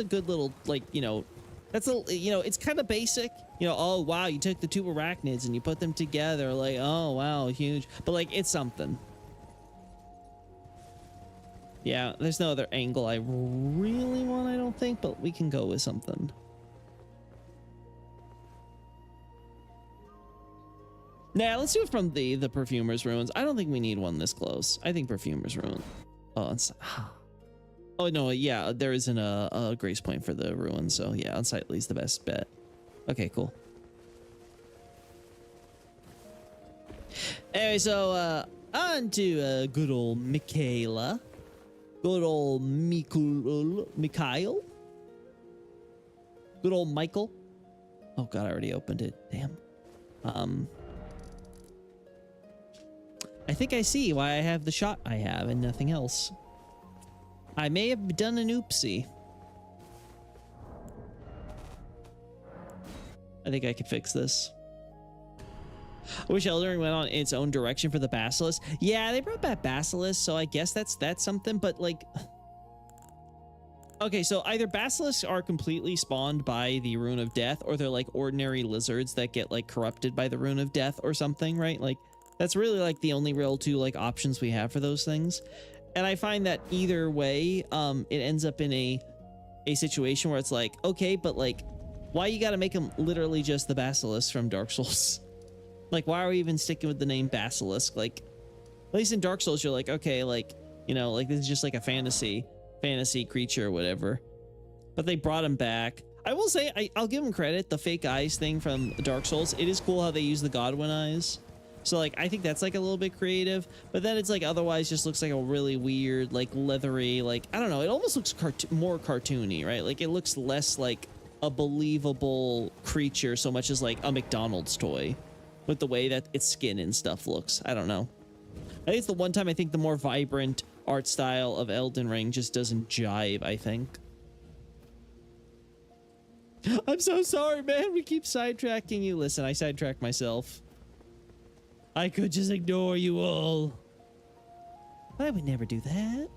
good little, like, you know, that's a, you know, it's kind of basic. You know, oh wow, you took the two arachnids and you put them together. Like, oh wow, huge. But like, it's something. Yeah, there's no other angle I really want, I don't think, but we can go with something. Nah, let's do it from the Perfumer's Ruins. I don't think we need one this close. I think Perfumer's Ruin. Oh, it's, oh no, yeah, there isn't a grace point for the ruin, so yeah, Unsightly is the best bet. Okay, cool. Anyway, so on to good old Michaela. Good old Mikhail. Good old Michael. Oh god, I already opened it. Damn. I think I see why I have the shot I have and nothing else. I may have done an oopsie. I think I could fix this. I wish Elden Ring went on its own direction for the Basilisk. Yeah, they brought back Basilisk, so I guess that's something, but like... Okay, so either Basilisks are completely spawned by the Rune of Death, or they're like ordinary lizards that get like corrupted by the Rune of Death or something, right? Like, that's really like the only real two like options we have for those things. And I find that either way, it ends up in a situation where it's like, okay, but like, why you gotta make them literally just the Basilisk from Dark Souls? Like, why are we even sticking with the name Basilisk? Like, at least in Dark Souls, you're like, okay, like, you know, like this is just like a fantasy creature or whatever. But they brought him back. I will say, I'll give him credit. The fake eyes thing from Dark Souls, it is cool how they use the Godwin eyes. So like, I think that's like a little bit creative. But then it's like, otherwise just looks like a really weird, like leathery, like, I don't know. It almost looks more cartoony, right? Like it looks less like a believable creature so much as like a McDonald's toy. With the way that its skin and stuff looks. I don't know. I think it's the one time I think the more vibrant art style of Elden Ring just doesn't jive, I think. I'm so sorry, man. We keep sidetracking you. Listen, I sidetracked myself. I could just ignore you all. But I would never do that.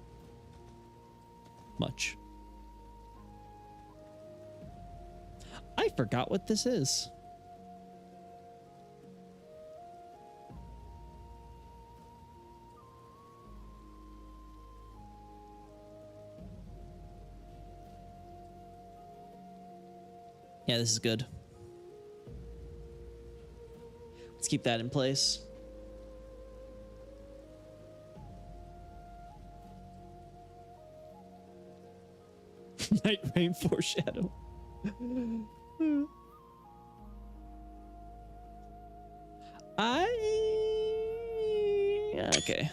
Much. I forgot what this is. Yeah, this is good. Let's keep that in place. Night Rain foreshadow. Okay.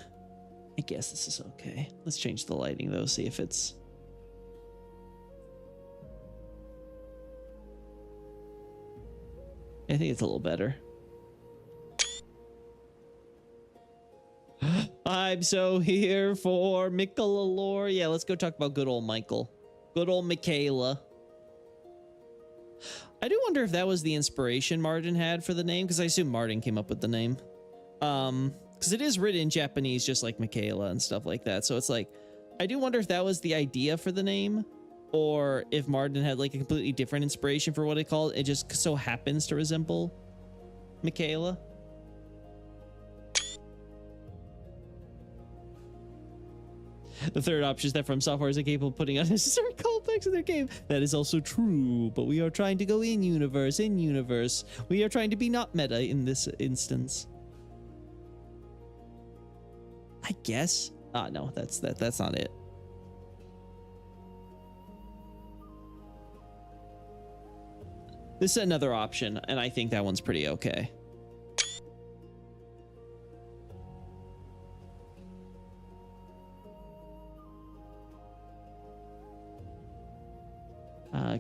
I guess this is okay. Let's change the lighting though, see if it's... I think it's a little better. I'm so here for Michaela. Yeah, let's go talk about good old Michael. Good old Michaela. I do wonder if that was the inspiration Martin had for the name, because I assume Martin came up with the name. Because it is written in Japanese just like Michaela and stuff like that. So it's like, I do wonder if that was the idea for the name. Or if Martin had like a completely different inspiration for what it called. It just so happens to resemble Michaela. The third option is that From Software is incapable of putting unnecessary callbacks in their game. That is also true, but we are trying to go in universe. We are trying to be not meta in this instance. I guess. No, that's not it. This is another option, and I think that one's pretty okay.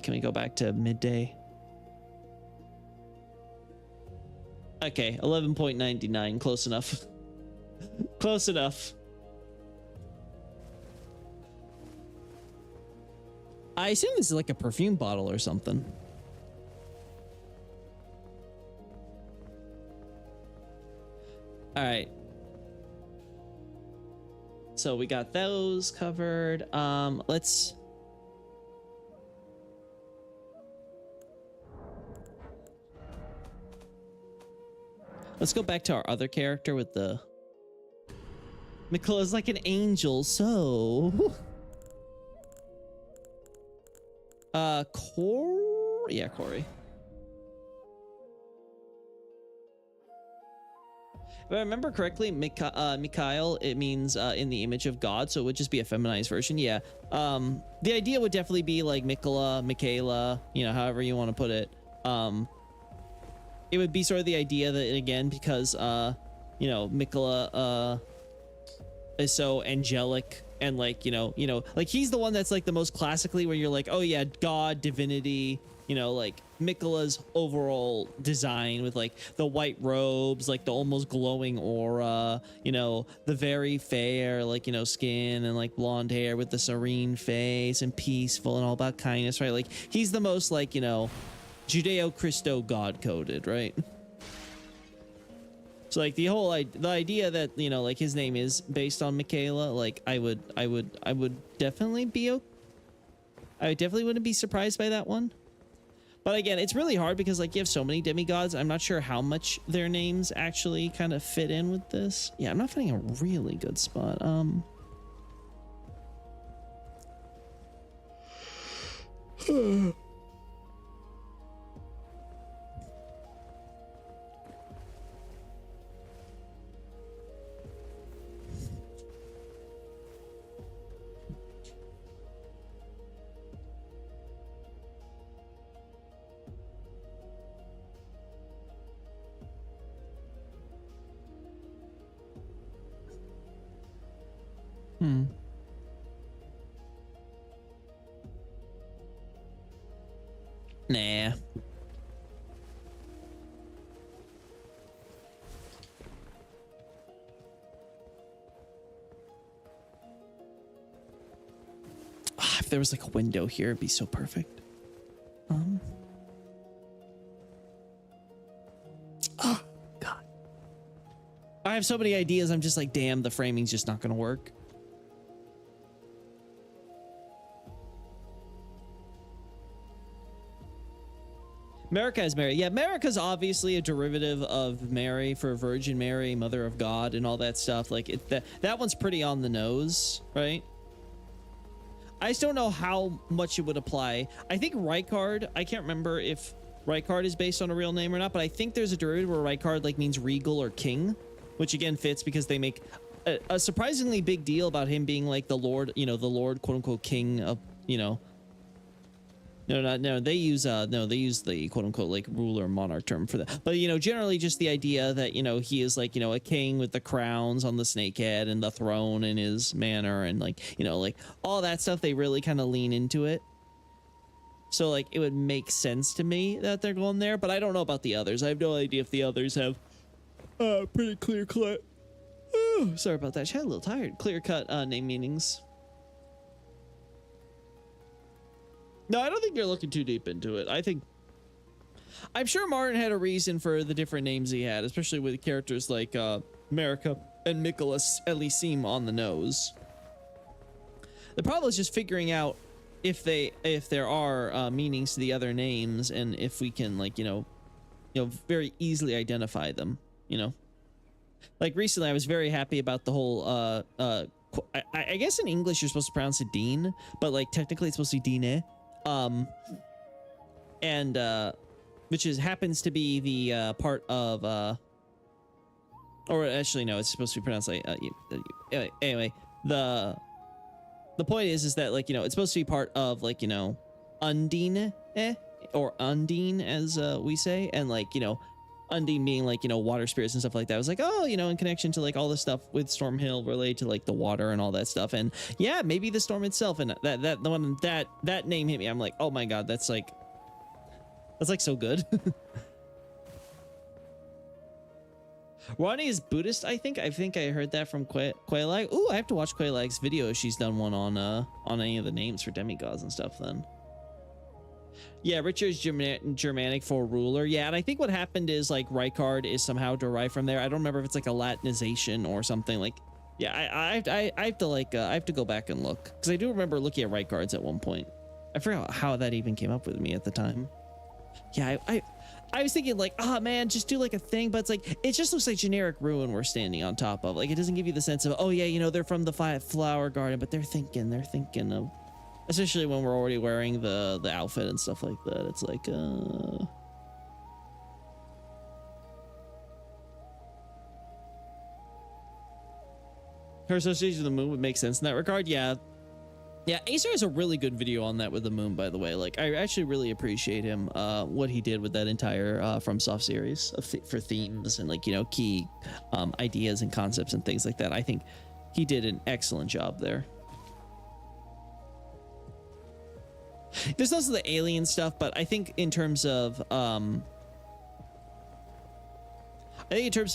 Can we go back to midday? Okay, 11.99, close enough. Close enough. I assume this is like a perfume bottle or something. All right. So we got those covered. Let's go back to our other character with the Miquella's like an angel, so. Corey? Yeah, Corey. If I remember correctly, Mikhail, it means in the image of God, so it would just be a feminized version. Yeah. The idea would definitely be like Michaela, you know, however you want to put it. It would be sort of the idea that, again, because you know, Michaela is so angelic and like, you know, like he's the one that's like the most classically where you're like, oh yeah, God, divinity, you know, like Miquella's overall design with like the white robes, like the almost glowing aura, you know, the very fair, like, you know, skin and like blonde hair with the serene face and peaceful and all about kindness, right? Like he's the most like, you know, Judeo-Christo God coded, right? So like the whole the idea that, you know, like his name is based on Michaela, like I would definitely be I definitely wouldn't be surprised by that one. But again, it's really hard because like you have so many demigods. I'm not sure how much their names actually kind of fit in with this. Yeah, I'm not finding a really good spot. Nah. If there was like a window here, it'd be so perfect. Oh God. I have so many ideas. I'm just like, damn, the framing's just not gonna work. America is Mary. Yeah, America's obviously a derivative of Mary for Virgin Mary, Mother of God, and all that stuff. Like that one's pretty on the nose, right? I just don't know how much it would apply. I think Rykard, I can't remember if Rykard is based on a real name or not, but I think there's a derivative where Rykard like means regal or king, which again fits because they make a surprisingly big deal about him being like the Lord, you know, the Lord, quote unquote, king of, you know. No, they use the quote unquote like ruler monarch term for that. But, you know, generally just the idea that, you know, he is like, you know, a king with the crowns on the snake head and the throne in his manor and like, you know, like all that stuff. They really kind of lean into it. So like it would make sense to me that they're going there, but I don't know about the others. I have no idea if the others have pretty clear cut. Oh, sorry about that. I had a little tired. Clear cut name meanings. No, I don't think you're looking too deep into it. I'm sure Martin had a reason for the different names he had, especially with characters like America and Nicholas at least seem on the nose. The problem is just figuring out if there are meanings to the other names and if we can like, you know, very easily identify them, you know. Like recently I was very happy about the whole I guess in English you're supposed to pronounce it Dean, but like technically it's supposed to be Dine. Which happens to be the part of or actually no, it's supposed to be pronounced like anyway, the point is that like, you know, it's supposed to be part of like, you know, Undine or Undine as we say, and like, you know, Undine being like, you know, water spirits and stuff like that. I was like, oh, you know, in connection to like all the stuff with Stormhill related to like the water and all that stuff. And yeah, maybe the storm itself. And that name hit me. I'm like, oh my God, that's like so good. Ronnie is Buddhist, I think. I heard that from Quailag. Ooh, I have to watch Quailag's video. She's done one on any of the names for demigods and stuff then. Yeah, Richard's Germanic for ruler. Yeah, and I think what happened is like Rykard is somehow derived from there. I don't remember if it's like a Latinization or something. Like, yeah, I have to like I have to go back and look because I do remember looking at Rykards at one point. I forgot how that even came up with me at the time. Yeah, I was thinking like, oh man, just do like a thing, but it's like, it just looks like generic ruin we're standing on top of. Like, it doesn't give you the sense of, oh yeah, you know, they're from the flower garden, but they're thinking of, especially when we're already wearing the outfit and stuff like that. It's like, her association with the moon would make sense in that regard. Yeah. Yeah, Acer has a really good video on that with the moon, by the way. Like, I actually really appreciate him, what he did with that entire FromSoft series for themes and, like, you know, key ideas and concepts and things like that. I think he did an excellent job there. There's also the alien stuff, but I think in terms of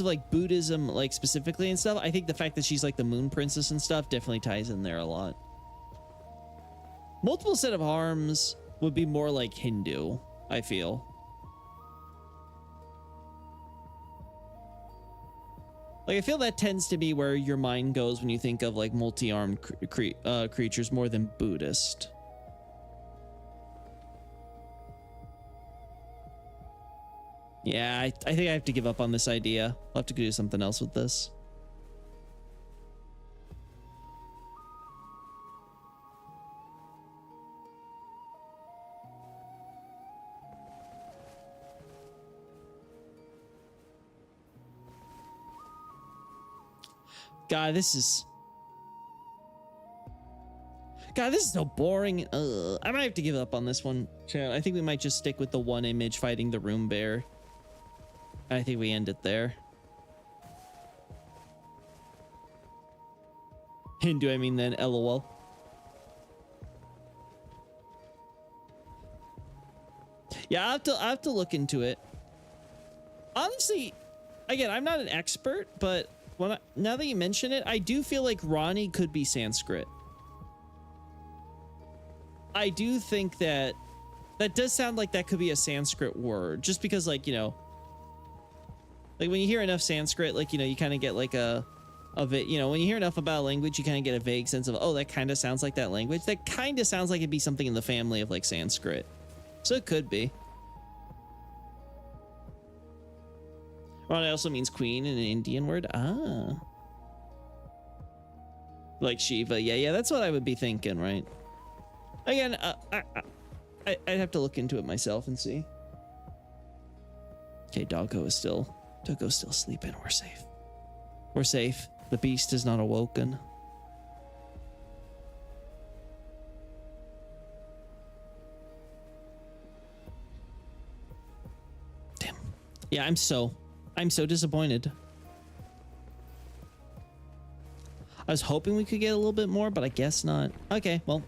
like Buddhism, like specifically and stuff, I think the fact that she's like the moon princess and stuff definitely ties in there a lot. Multiple set of arms would be more like Hindu, I feel. Like, I feel that tends to be where your mind goes when you think of like multi-armed creatures more than Buddhist. Yeah, I think I have to give up on this idea. I'll have to do something else with this. God, this is so boring. I might have to give up on this one. I think we might just stick with the one image fighting the room bear. I think we end it there. Hindu, I mean then, LOL. Yeah, I have to look into it. Honestly, again, I'm not an expert, but now that you mention it, I do feel like Ranni could be Sanskrit. I do think that does sound like that could be a Sanskrit word, just because, like, you know, like when you hear enough Sanskrit, like, you know, you kind of get like you know, when you hear enough about a language, you kind of get a vague sense of, oh, that kind of sounds like that language. That kind of sounds like it'd be something in the family of like Sanskrit. So it could be. Ranni also means queen in an Indian word. Ah. Like Shiva. Yeah, that's what I would be thinking, right? Again, I'd have to look into it myself and see. Okay, Doggo's still sleeping. We're safe. We're safe. The beast is not awoken. Damn. Yeah, I'm so disappointed. I was hoping we could get a little bit more, but I guess not. Okay, well,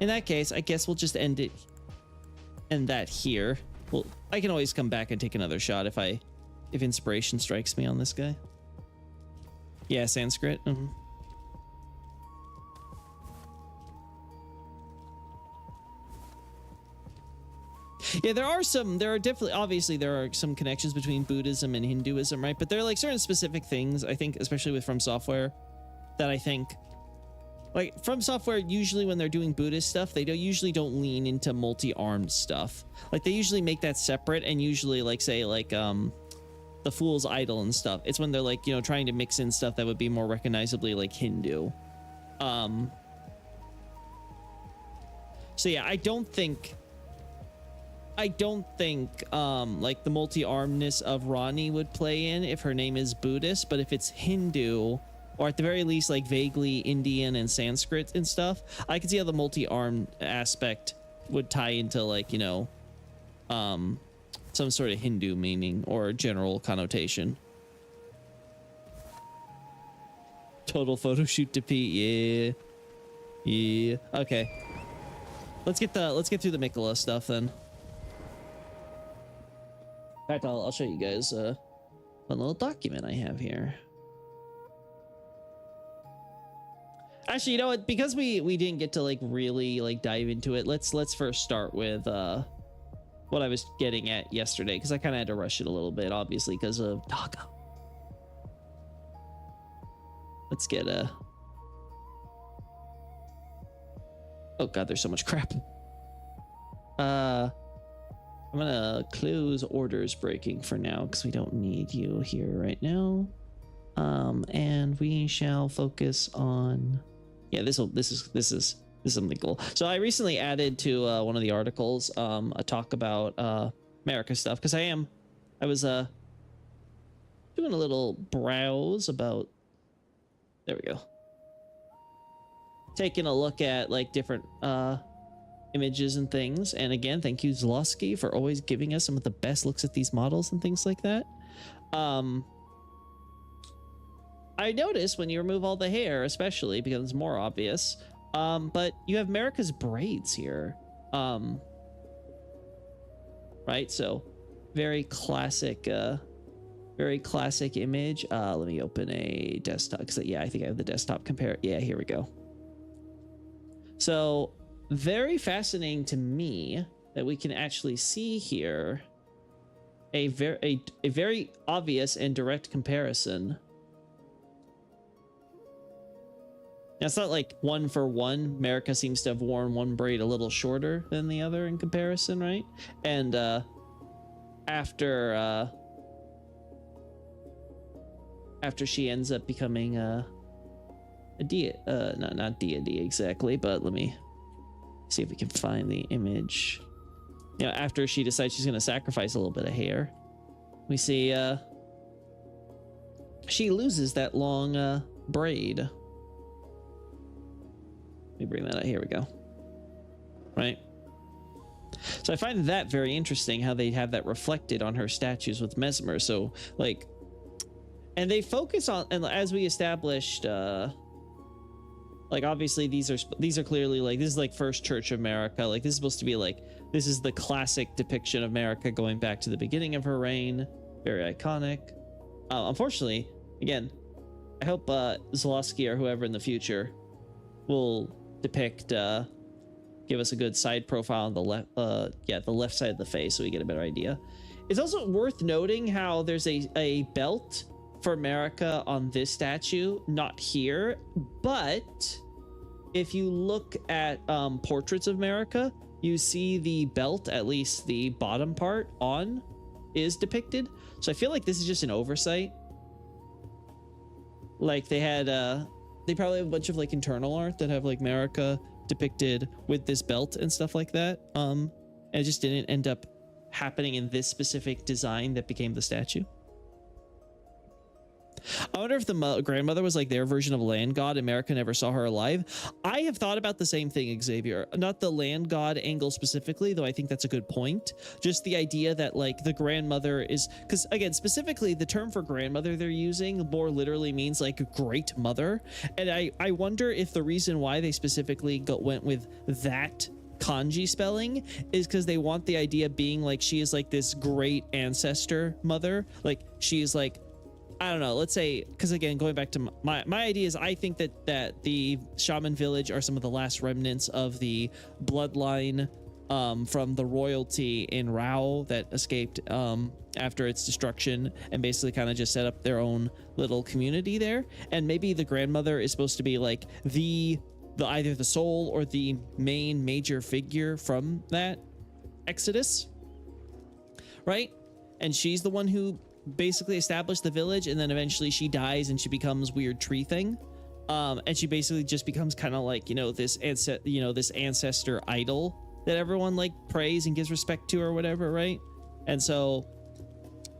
in that case, I guess we'll just end that here. Well, I can always come back and take another shot if inspiration strikes me on this guy. Yeah, Sanskrit. Yeah, there are some connections between Buddhism and Hinduism, right? But there are like certain specific things, I think, especially with From Software, that I think, like, From Software, usually when they're doing Buddhist stuff, they usually don't lean into multi-armed stuff. Like, they usually make that separate, and usually, like, say, like, the Fool's Idol and stuff. It's when they're, like, you know, trying to mix in stuff that would be more recognizably, like, Hindu. So, yeah, I don't think, like, the multi-armedness of Ranni would play in if her name is Buddhist, but if it's Hindu, or at the very least, like, vaguely Indian and Sanskrit and stuff, I can see how the multi-armed aspect would tie into, like, you know, some sort of Hindu meaning or general connotation. Total photo shoot to Pete. Yeah. Okay. Let's get through the Miquella stuff then. In fact, I'll show you guys a little document I have here. Actually, you know what? Because we didn't get to like really like dive into it, let's first start with what I was getting at yesterday, because I kind of had to rush it a little bit, obviously, because of Doggo. Let's get a. Oh god, there's so much crap. I'm I'm gonna close orders breaking for now because we don't need you here right now. And we shall focus on, yeah, this is something cool. So I recently added to one of the articles a talk about America stuff because I was doing a little browse about, there we go, taking a look at like different images and things. And again, thank you Zlosky for always giving us some of the best looks at these models and things like that. I noticed when you remove all the hair, especially, becomes more obvious. But you have America's braids here. Right, so very classic image. Let me open a desktop because yeah, I think I have the desktop compare. Yeah, here we go. So very fascinating to me that we can actually see here a very obvious and direct comparison. Now, it's not like one for one. America seems to have worn one braid a little shorter than the other in comparison, right? And after she ends up becoming a deity, not deity exactly, but let me see if we can find the image. You know, after she decides she's going to sacrifice a little bit of hair, we see she loses that long braid. Let me bring that out. Here we go. Right. So I find that very interesting how they have that reflected on her statues with Mesmer. So like, and they focus on, and as we established, like obviously these are clearly like, this is like First Church of America. Like this is supposed to be like, this is the classic depiction of America going back to the beginning of her reign. Very iconic. Unfortunately, again, I hope Zlosky or whoever in the future will depict, give us a good side profile on the left, the left side of the face so we get a better idea. It's also worth noting how there's a belt for America on this statue, not here, but if you look at portraits of America, you see the belt, at least the bottom part on, is depicted. So I feel like this is just an oversight. Like they had they probably have a bunch of like internal art that have like America depicted with this belt and stuff like that. And it just didn't end up happening in this specific design that became the statue. I wonder if the grandmother was like their version of land god. America never saw her alive. I have thought about the same thing, Xavier. Not the land god angle specifically, though I think that's a good point. Just the idea that like the grandmother is, because again, specifically the term for grandmother they're using more literally means like great mother. And I wonder if the reason why they specifically went with that kanji spelling is because they want the idea being like she is like this great ancestor mother. Like she is like, I don't know, let's say, because again, going back to my idea is I think that the shaman village are some of the last remnants of the bloodline from the royalty in Rao that escaped after its destruction and basically kind of just set up their own little community there. And maybe the grandmother is supposed to be like the either the soul or the main major figure from that exodus, right? And she's the one who basically established the village, and then eventually she dies and she becomes weird tree thing, and she basically just becomes kind of like, you know, this ancestor idol that everyone like prays and gives respect to or whatever, right? And so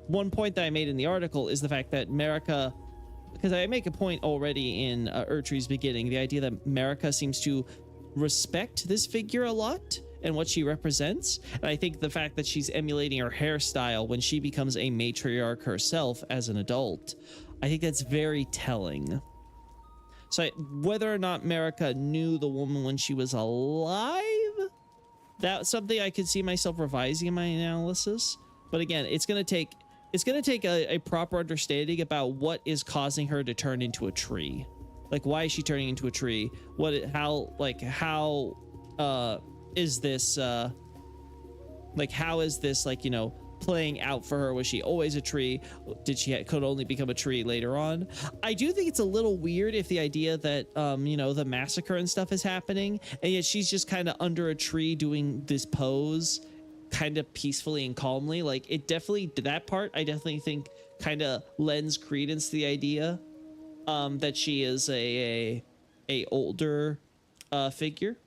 one point that I made in the article is the fact that America, because I make a point already in Urtree's beginning, the idea that America seems to respect this figure a lot and what she represents. And I think the fact that she's emulating her hairstyle when she becomes a matriarch herself as an adult, I think that's very telling. So whether or not America knew the woman when she was alive, that's something I could see myself revising in my analysis. But again, it's going to take a proper understanding about what is causing her to turn into a tree. Like, why is she turning into a tree? Is this how is this, like, you know, playing out for her? Was she always a tree? Did she could only become a tree later on? I do think it's a little weird if the idea that you know, the massacre and stuff is happening and yet she's just kind of under a tree doing this pose kind of peacefully and calmly. Like it definitely, that part I definitely think kind of lends credence to the idea that she is a older figure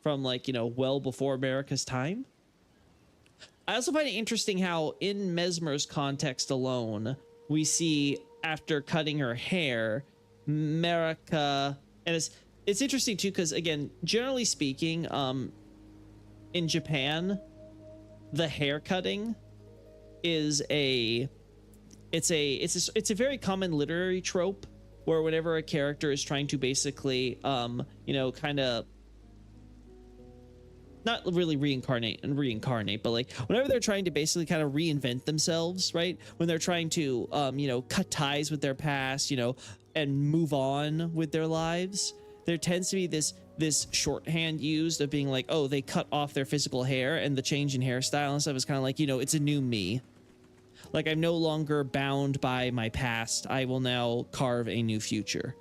from, like, you know, well before America's time. I also find it interesting how in Mesmer's context alone, we see after cutting her hair, America, and it's interesting too, because again, generally speaking, in Japan, the hair cutting is it's a very common literary trope where whenever a character is trying to basically you know, kind of not really reincarnate, but like whenever they're trying to basically kind of reinvent themselves, right? When they're trying to you know, cut ties with their past, you know, and move on with their lives, there tends to be this shorthand used of being like, oh, they cut off their physical hair, and the change in hairstyle and stuff is kind of like, you know, it's a new me. Like, I'm no longer bound by my past. I will now carve a new future.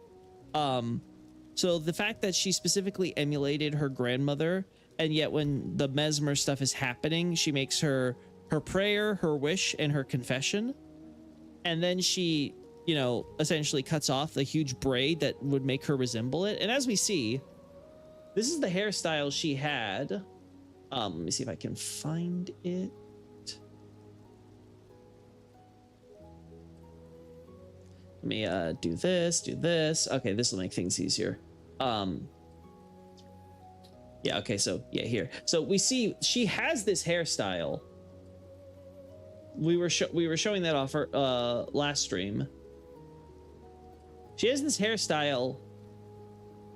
So the fact that she specifically emulated her grandmother, and yet when the Mesmer stuff is happening, she makes her prayer, her wish, and her confession. And then she, you know, essentially cuts off the huge braid that would make her resemble it. And as we see, this is the hairstyle she had. Let me see if I can find it. Let me do this. Okay, this will make things easier. Yeah, okay, so yeah, here. So we see she has this hairstyle. We were showing that off her last stream. She has this hairstyle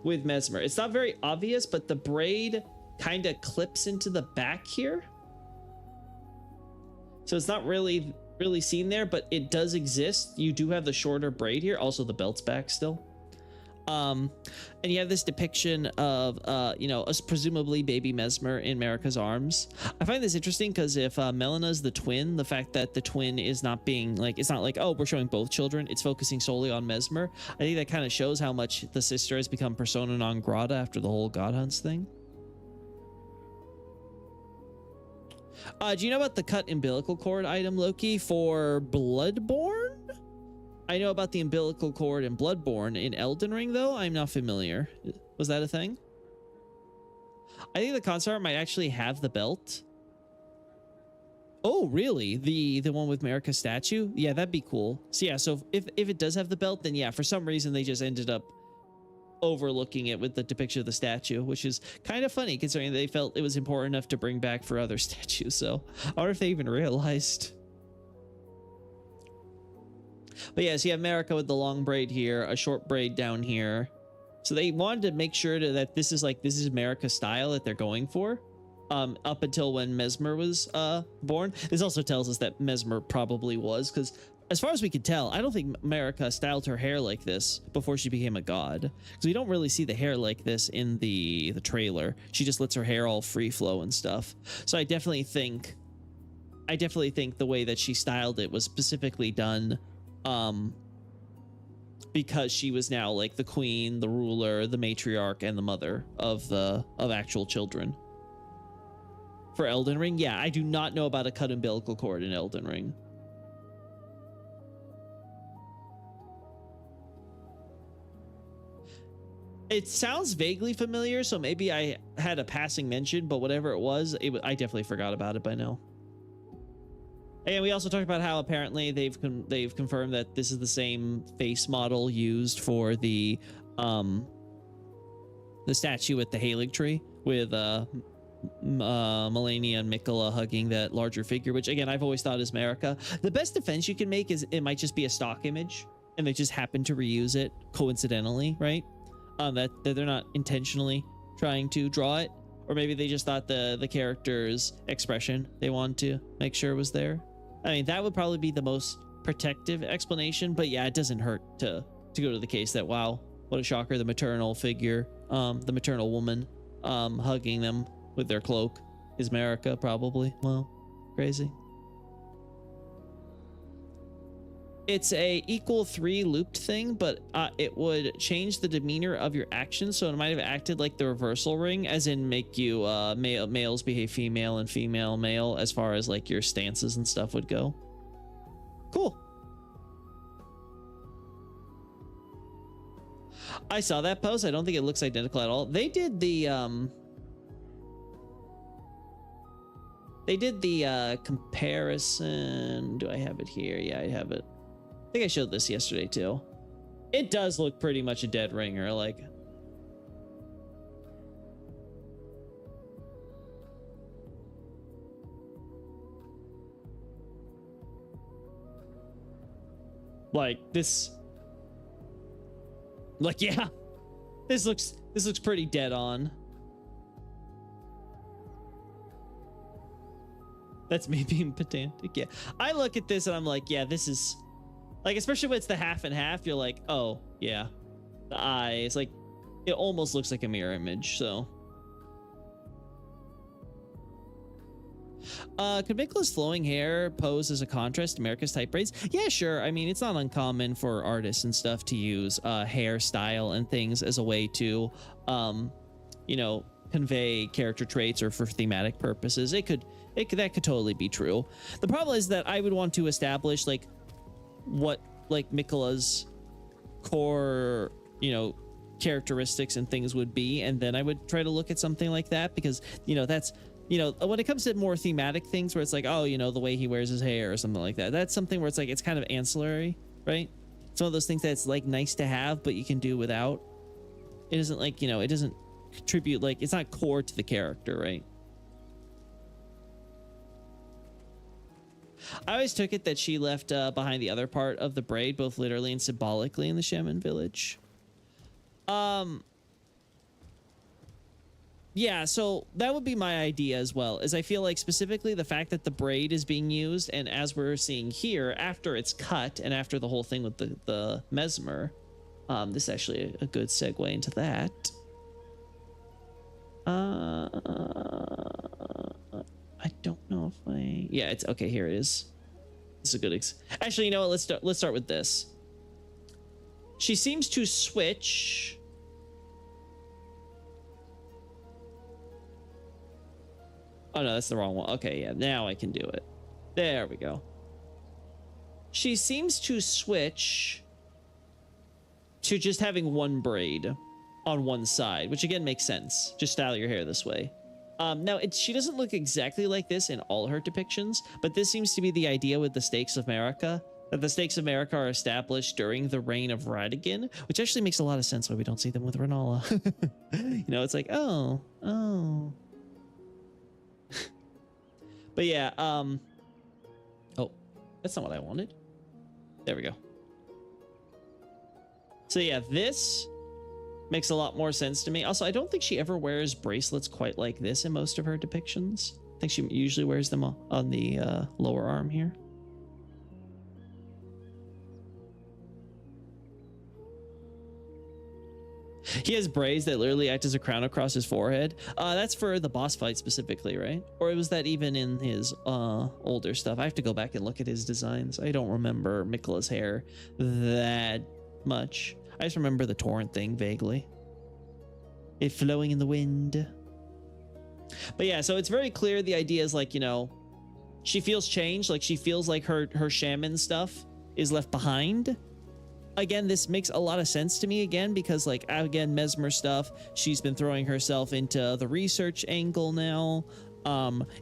with Mesmer. It's not very obvious, but the braid kind of clips into the back here. So it's not really seen there, but it does exist. You do have the shorter braid here. Also, the belt's back still. And you have this depiction of, you know, presumably baby Mesmer in Marika's arms. I find this interesting because if Melena's the twin, the fact that the twin is not being like, it's not like, oh, we're showing both children, it's focusing solely on Mesmer. I think that kind of shows how much the sister has become persona non grata after the whole God Hunts thing. Do you know about the cut umbilical cord item, Loki, for Bloodborne? I know about the umbilical cord in Bloodborne. In Elden Ring, though, I'm not familiar. Was that a thing? I think the concept art might actually have the belt. Oh, really? The one with Marika's statue? Yeah, that'd be cool. So yeah, so if it does have the belt, then yeah, for some reason they just ended up overlooking it with the depiction of the statue, which is kind of funny considering they felt it was important enough to bring back for other statues. So I wonder if they even realized. But yeah, so you have Marika with the long braid here, a short braid down here. So they wanted to make sure that this is Marika style that they're going for. Up until when Mesmer was born. This also tells us that Mesmer probably was, because as far as we can tell, I don't think Marika styled her hair like this before she became a god. Because we don't really see the hair like this in the trailer. She just lets her hair all free flow and stuff. So I definitely think the way that she styled it was specifically done because she was now like the queen, the ruler, the matriarch, and the mother of actual children. For Elden Ring, yeah, I do not know about a cut umbilical cord in Elden Ring. It sounds vaguely familiar, so maybe I had a passing mention, but whatever it was, I definitely forgot about it by now. And we also talked about how apparently they've confirmed that this is the same face model used for the statue at the Halig tree with Melania and Mikola hugging that larger figure, which again I've always thought is Marika. The best defense you can make is it might just be a stock image and they just happen to reuse it coincidentally, right? That they're not intentionally trying to draw it, or maybe they just thought the character's expression they wanted to make sure was there. I mean, that would probably be the most protective explanation, but yeah, it doesn't hurt to go to the case that, wow, what a shocker, the maternal figure, the maternal woman hugging them with their cloak is Marika, probably. Well, crazy. It's a equal 3 looped thing, but it would change the demeanor of your actions, so it might have acted like the reversal ring, as in make you males behave female and female male, as far as like your stances and stuff would go. Cool. I saw that post. I don't think it looks identical at all. They did the comparison. Do I have it here? Yeah, I have it. I think I showed this yesterday too. It does look pretty much a dead ringer, like. Like this. Like, yeah. This looks pretty dead on. That's me being pedantic. Yeah. I look at this and I'm like, yeah, this is like, especially when it's the half and half, you're like, oh, yeah. The eyes, like, it almost looks like a mirror image, so. Could Mikola's flowing hair pose as a contrast to America's tight braids? Yeah, sure. I mean, it's not uncommon for artists and stuff to use hairstyle and things as a way to, you know, convey character traits or for thematic purposes. That could totally be true. The problem is that I would want to establish like what like Mikola's core, you know, characteristics and things would be, and then I would try to look at something like that, because, you know, that's, you know, when it comes to more thematic things where it's like, oh, you know, the way he wears his hair or something like that, that's something where it's like, it's kind of ancillary, right? It's one of those things that's like nice to have, but you can do without. It isn't like, you know, it doesn't contribute, like, it's not core to the character, right? I always took it that she left behind the other part of the braid, both literally and symbolically, in the shaman village. Yeah, so that would be my idea as well, is I feel like specifically the fact that the braid is being used, and as we're seeing here, after it's cut and after the whole thing with the mesmer, this is actually a good segue into that. I don't know if yeah, it's okay. Here it is. This is a good actually, you know what? Let's start with this. She seems to switch. Oh no, that's the wrong one. Okay, yeah, now I can do it. There we go. She seems to switch to just having one braid on one side, which again makes sense. Just style your hair this way. Now, she doesn't look exactly like this in all her depictions, but this seems to be the idea with the Stakes of Marika, that the Stakes of Marika are established during the reign of Radagon, which actually makes a lot of sense why we don't see them with Rennala. You know, it's like, oh. But yeah, oh, that's not what I wanted. There we go. So yeah, this makes a lot more sense to me. Also, I don't think she ever wears bracelets quite like this in most of her depictions. I think she usually wears them on the lower arm here. He has braids that literally act as a crown across his forehead. That's for the boss fight specifically, right? Or was that even in his older stuff? I have to go back and look at his designs. I don't remember Mikola's hair that much. I just remember the torrent thing vaguely. It flowing in the wind. But yeah, so it's very clear the idea is like, you know, she feels changed. Like she feels like her shaman stuff is left behind. Again, this makes a lot of sense to me again, because like, again, mesmer stuff, she's been throwing herself into the research angle now.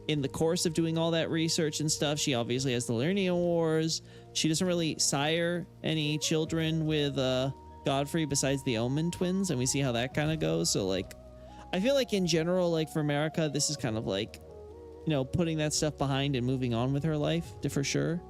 In the course of doing all that research and stuff, she obviously has the Liurnia Wars. She doesn't really sire any children with Godfrey besides the Omen twins, and we see how that kind of goes. So like, I feel like in general, like for Marika, this is kind of like, you know, putting that stuff behind and moving on with her life, for sure.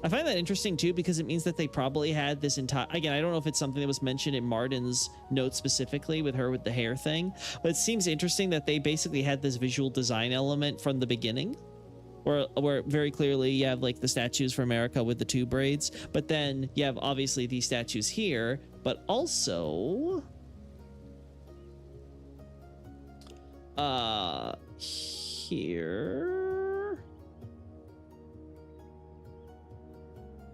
I find that interesting too, because it means that they probably had this entire, again, I don't know if it's something that was mentioned in Martin's notes specifically with her with the hair thing, but it seems interesting that they basically had this visual design element from the beginning, where very clearly you have like the statues for Marika with the 2 braids, but then you have obviously these statues here, but also here.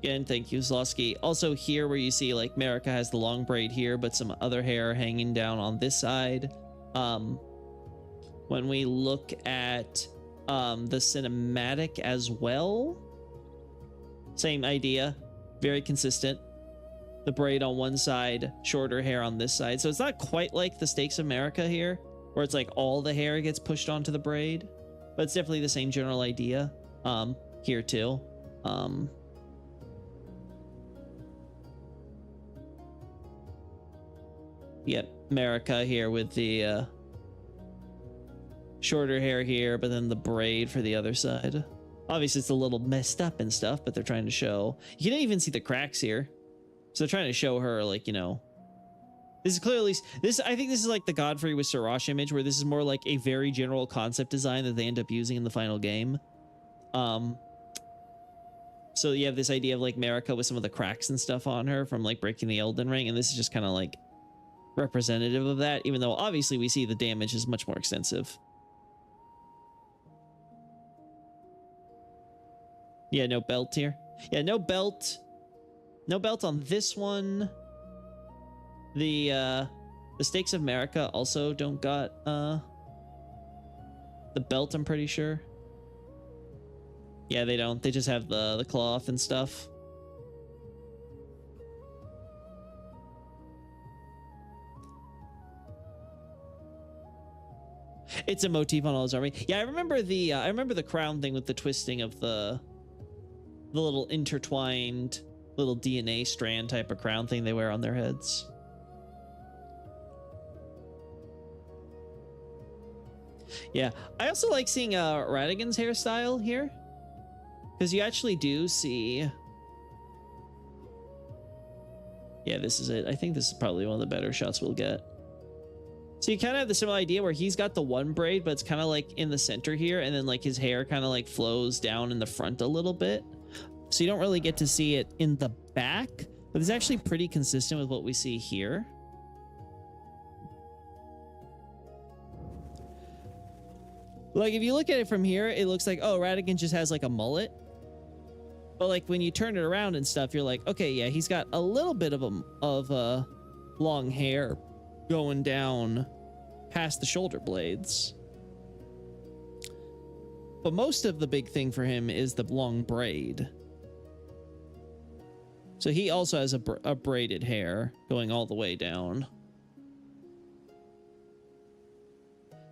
Again, thank you, Zlosky. Also here where you see like Marika has the long braid here, but some other hair hanging down on this side. When we look at the cinematic as well, same idea, very consistent. The braid on one side, shorter hair on this side. So it's not quite like the Stakes of Marika here, where it's like all the hair gets pushed onto the braid, but it's definitely the same general idea here too. Yep, Marika here with the shorter hair here, but then the braid for the other side. Obviously it's a little messed up and stuff, but they're trying to show, you can even see the cracks here. So they're trying to show her, like, you know, this is clearly, I think this is like the Godfrey with Siraj image, where this is more like a very general concept design that they end up using in the final game. So you have this idea of like Marika with some of the cracks and stuff on her from like breaking the Elden Ring, and this is just kind of like representative of that, even though obviously we see the damage is much more extensive. Yeah, no belt here. Yeah, no belt. No belt on this one. The Stakes of Marika also don't got the belt, I'm pretty sure. Yeah, they don't. They just have the cloth and stuff. It's a motif on all his army. Yeah, I remember the crown thing with the twisting of the little intertwined little DNA strand type of crown thing they wear on their heads. Yeah, I also like seeing Radagon's hairstyle here, because you actually do see. Yeah, this is it. I think this is probably one of the better shots we'll get. So you kind of have the similar idea where he's got the one braid, but it's kind of like in the center here, and then like his hair kind of like flows down in the front a little bit. So you don't really get to see it in the back, but it's actually pretty consistent with what we see here. Like if you look at it from here, it looks like, oh, Radagon just has like a mullet. But like when you turn it around and stuff, you're like, okay, yeah, he's got a little bit of long hair going down past the shoulder blades. But most of the big thing for him is the long braid. So he also has a braided hair going all the way down.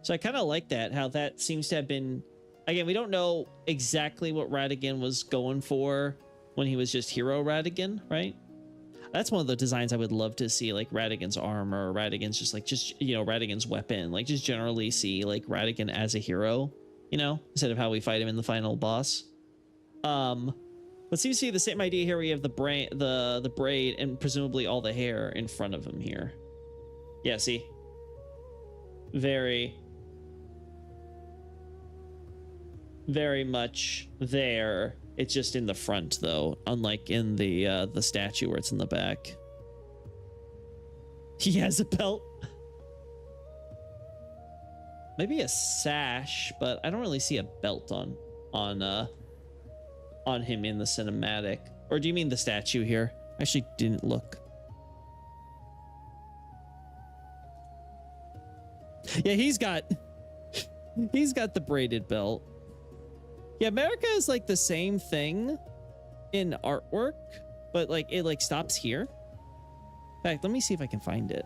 So I kind of like that, how that seems to have been... Again, we don't know exactly what Radagon was going for when he was just Hero Radagon, right? That's one of the designs I would love to see, like Radagon's armor, or Radagon's you know, Radagon's weapon. Like just generally see like Radagon as a hero, you know, instead of how we fight him in the final boss. Let's see the same idea here. We have the braid and presumably all the hair in front of him here. Yeah, see? Very much there. It's just in the front though, unlike in the statue where it's in the back. He has a belt. Maybe a sash, but I don't really see a belt on him in the cinematic. Or do you mean the statue here? I actually didn't look. Yeah, he's got the braided belt. Yeah, Marika is like the same thing in artwork, but like it like stops here. In fact, let me see if I can find it.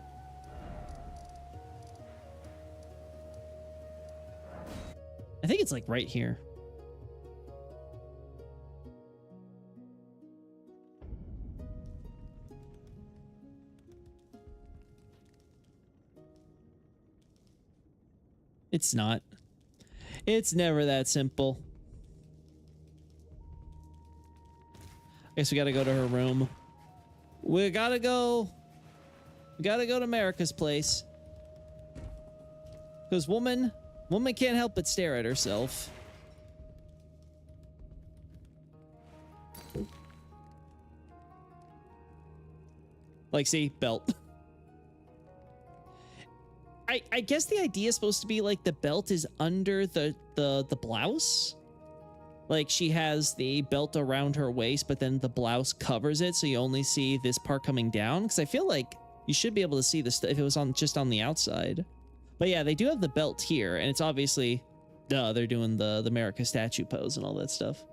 I think it's like right here. It's not. It's never that simple. I guess we gotta go to her room. We gotta go to Marika's place. Because woman can't help but stare at herself. Like, see, belt. I guess the idea is supposed to be like the belt is under the blouse. like she has the belt around her waist, but then the blouse covers it, so you only see this part coming down. Because I feel like you should be able to see this if it was on just on the outside. But yeah, they do have the belt here, and it's obviously, duh, they're doing the America statue pose and all that stuff.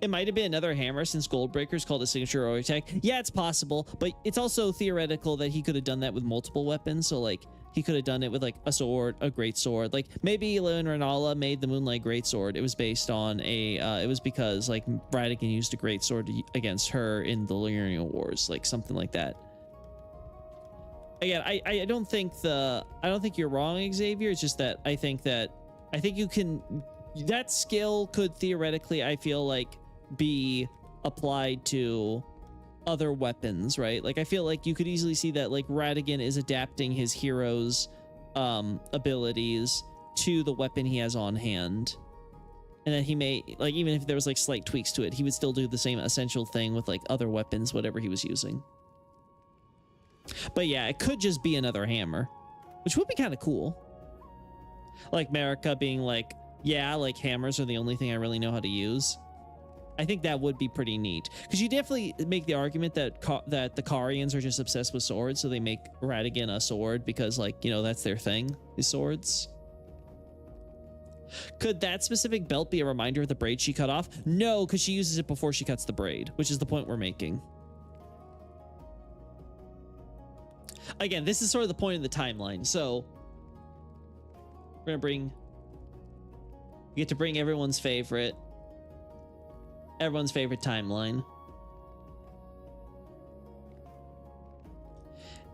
It might have been another hammer since Goldbreaker's called a signature or attack. Yeah, it's possible, but it's also theoretical that he could have done that with multiple weapons. So like he could have done it with like a sword, a great sword. Like maybe when Renala made the Moonlight Greatsword, it was based on it was because like Radagon used a greatsword against her in the Lyrian Wars, like something like that. Again, I don't think you're wrong, Xavier. It's just that I think you can. That skill could theoretically, I feel like, be applied to other weapons, right? Like, I feel like you could easily see that, like, Radagon is adapting his hero's abilities to the weapon he has on hand. And then he may, like, even if there was, like, slight tweaks to it, he would still do the same essential thing with, like, other weapons, whatever he was using. But yeah, it could just be another hammer, which would be kind of cool. Like, Marika being like, yeah, like hammers are the only thing I really know how to use. I think that would be pretty neat, because you definitely make the argument that the Carians are just obsessed with swords, so they make Radagon a sword because, like, you know, that's their thing, is swords. Could that specific belt be a reminder of the braid she cut off? No, because she uses it before she cuts the braid, which is the point we're making. Again, this is sort of the point of the timeline, so we're gonna we get to bring everyone's favorite timeline.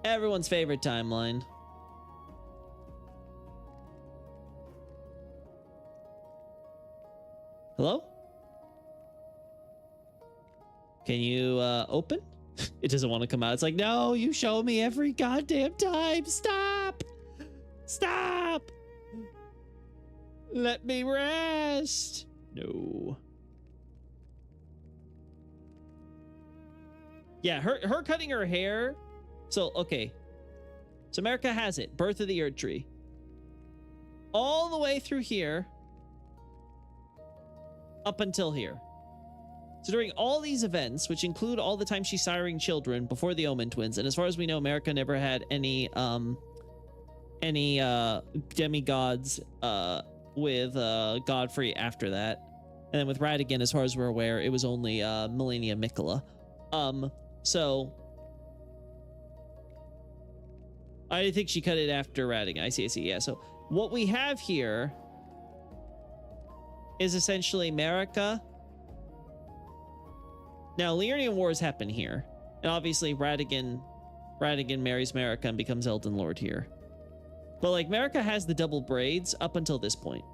Everyone's favorite timeline. Hello? Can you open? It doesn't want to come out. It's like, no, you show me every goddamn time. Stop. Stop. Let me rest. No. Yeah, her cutting her hair. So, okay. So Marika has it. Birth of the Erdtree. All the way through here. Up until here. So during all these events, which include all the time she's siring children before the Omen twins, and as far as we know, Marika never had any demigods with Godfrey after that. And then with Radagon, as far as we're aware, it was only Melania Mikola. So I think she cut it after Radagon. I see, yeah. So what we have here is essentially Marika. Now, Lyrian Wars happen here. And obviously Radagon marries Marika and becomes Elden Lord here. But like Marika has the double braids up until this point.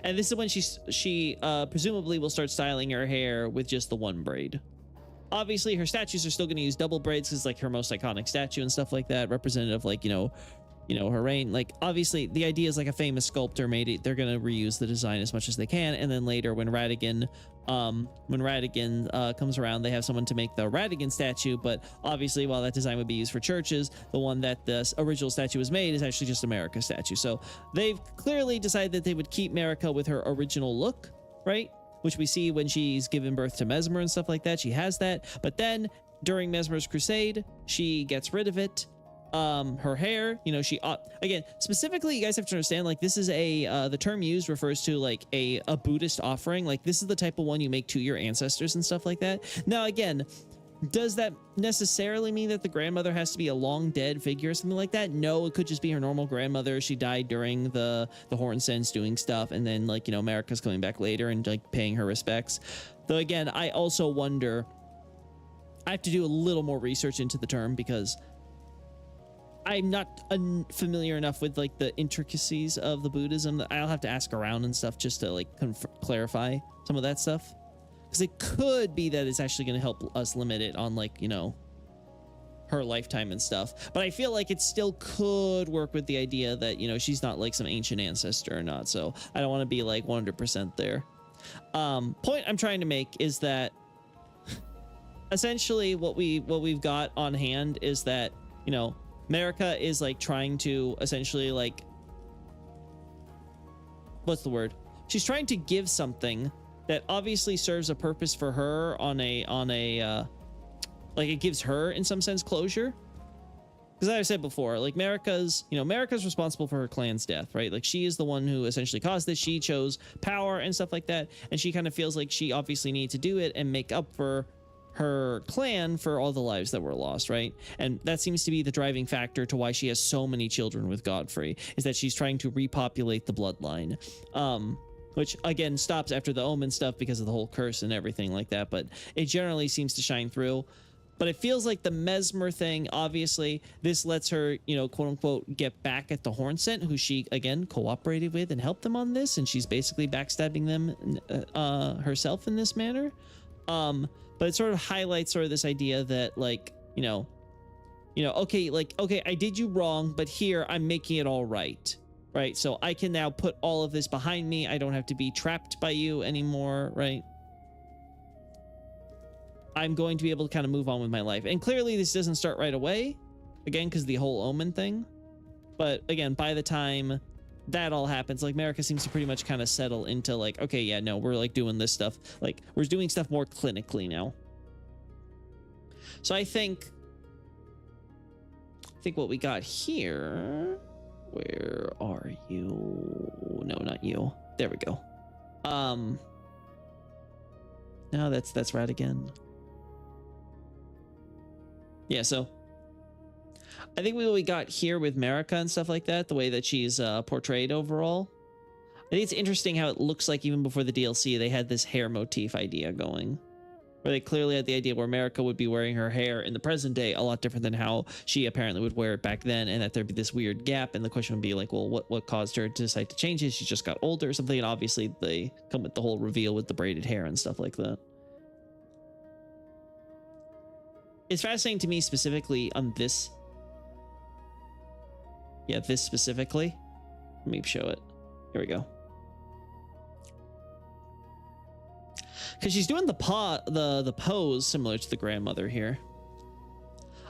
And this is when she presumably will start styling her hair with just the one braid. Obviously, her statues are still going to use double braids because like her most iconic statue and stuff like that, representative, like, you know, her reign. Like, obviously, the idea is like a famous sculptor made it. They're going to reuse the design as much as they can. And then later, when Radagon comes around, they have someone to make the Radagon statue. But obviously, while that design would be used for churches, the one that the original statue was made is actually just a Marika statue. So they've clearly decided that they would keep Marika with her original look, right? Which we see when she's given birth to Mesmer and stuff like that. She has that. But then during Mesmer's crusade, she gets rid of it. Her hair, you know, she again, specifically, you guys have to understand, like, this is the term used refers to like a Buddhist offering. Like, this is the type of one you make to your ancestors and stuff like that. Now, again, does that necessarily mean that the grandmother has to be a long dead figure or something like that? No, it could just be her normal grandmother. She died during the Hornsens doing stuff, and then, like, you know, Marika's coming back later and like paying her respects. Though again, I also wonder, I have to do a little more research into the term because I'm not familiar enough with like the intricacies of the Buddhism. I'll have to ask around and stuff just to like clarify some of that stuff, because it could be that it's actually going to help us limit it on, like, you know, her lifetime and stuff. But I feel like it still could work with the idea that, you know, she's not like some ancient ancestor or not. So I don't want to be like 100% there. Point I'm trying to make is that essentially what we've got on hand is that, you know, Marika is like trying to essentially like what's the word? She's trying to give something that obviously serves a purpose for her on a like it gives her in some sense closure. Because as I said before, like Marika's responsible for her clan's death, right? Like she is the one who essentially caused this. She chose power and stuff like that. And she kind of feels like she obviously needs to do it and make up for her clan for all the lives that were lost, right? And that seems to be the driving factor to why she has so many children with Godfrey, is that she's trying to repopulate the bloodline. Which again stops after the Omen stuff because of the whole curse and everything like that, but it generally seems to shine through. But it feels like the Mesmer thing, obviously, this lets her, you know, quote unquote, get back at the Hornsent, who she, again, cooperated with and helped them on this. And she's basically backstabbing them herself in this manner. But it sort of highlights sort of this idea that, like, you know, okay, I did you wrong, but here I'm making it all right. Right. So I can now put all of this behind me. I don't have to be trapped by you anymore. Right. I'm going to be able to kind of move on with my life. And clearly this doesn't start right away, again, because the whole Omen thing. But again, by the time that all happens, like Marika seems to pretty much kind of settle into like, okay, yeah, no, we're like doing this stuff. Like we're doing stuff more clinically now. So I think what we got here, where are you? No, not you. There we go. No, that's right again. Yeah, so I think what we got here with Marika and stuff like that, the way that she's portrayed overall, I think it's interesting how it looks like even before the DLC, they had this hair motif idea going, where they clearly had the idea where Marika would be wearing her hair in the present day a lot different than how she apparently would wear it back then, and that there'd be this weird gap, and the question would be like, well, what caused her to decide to change it? She just got older or something, and obviously they come with the whole reveal with the braided hair and stuff like that. It's fascinating to me specifically on this. Yeah, this specifically. Let me show it. Here we go. Because she's doing the pose similar to the grandmother here.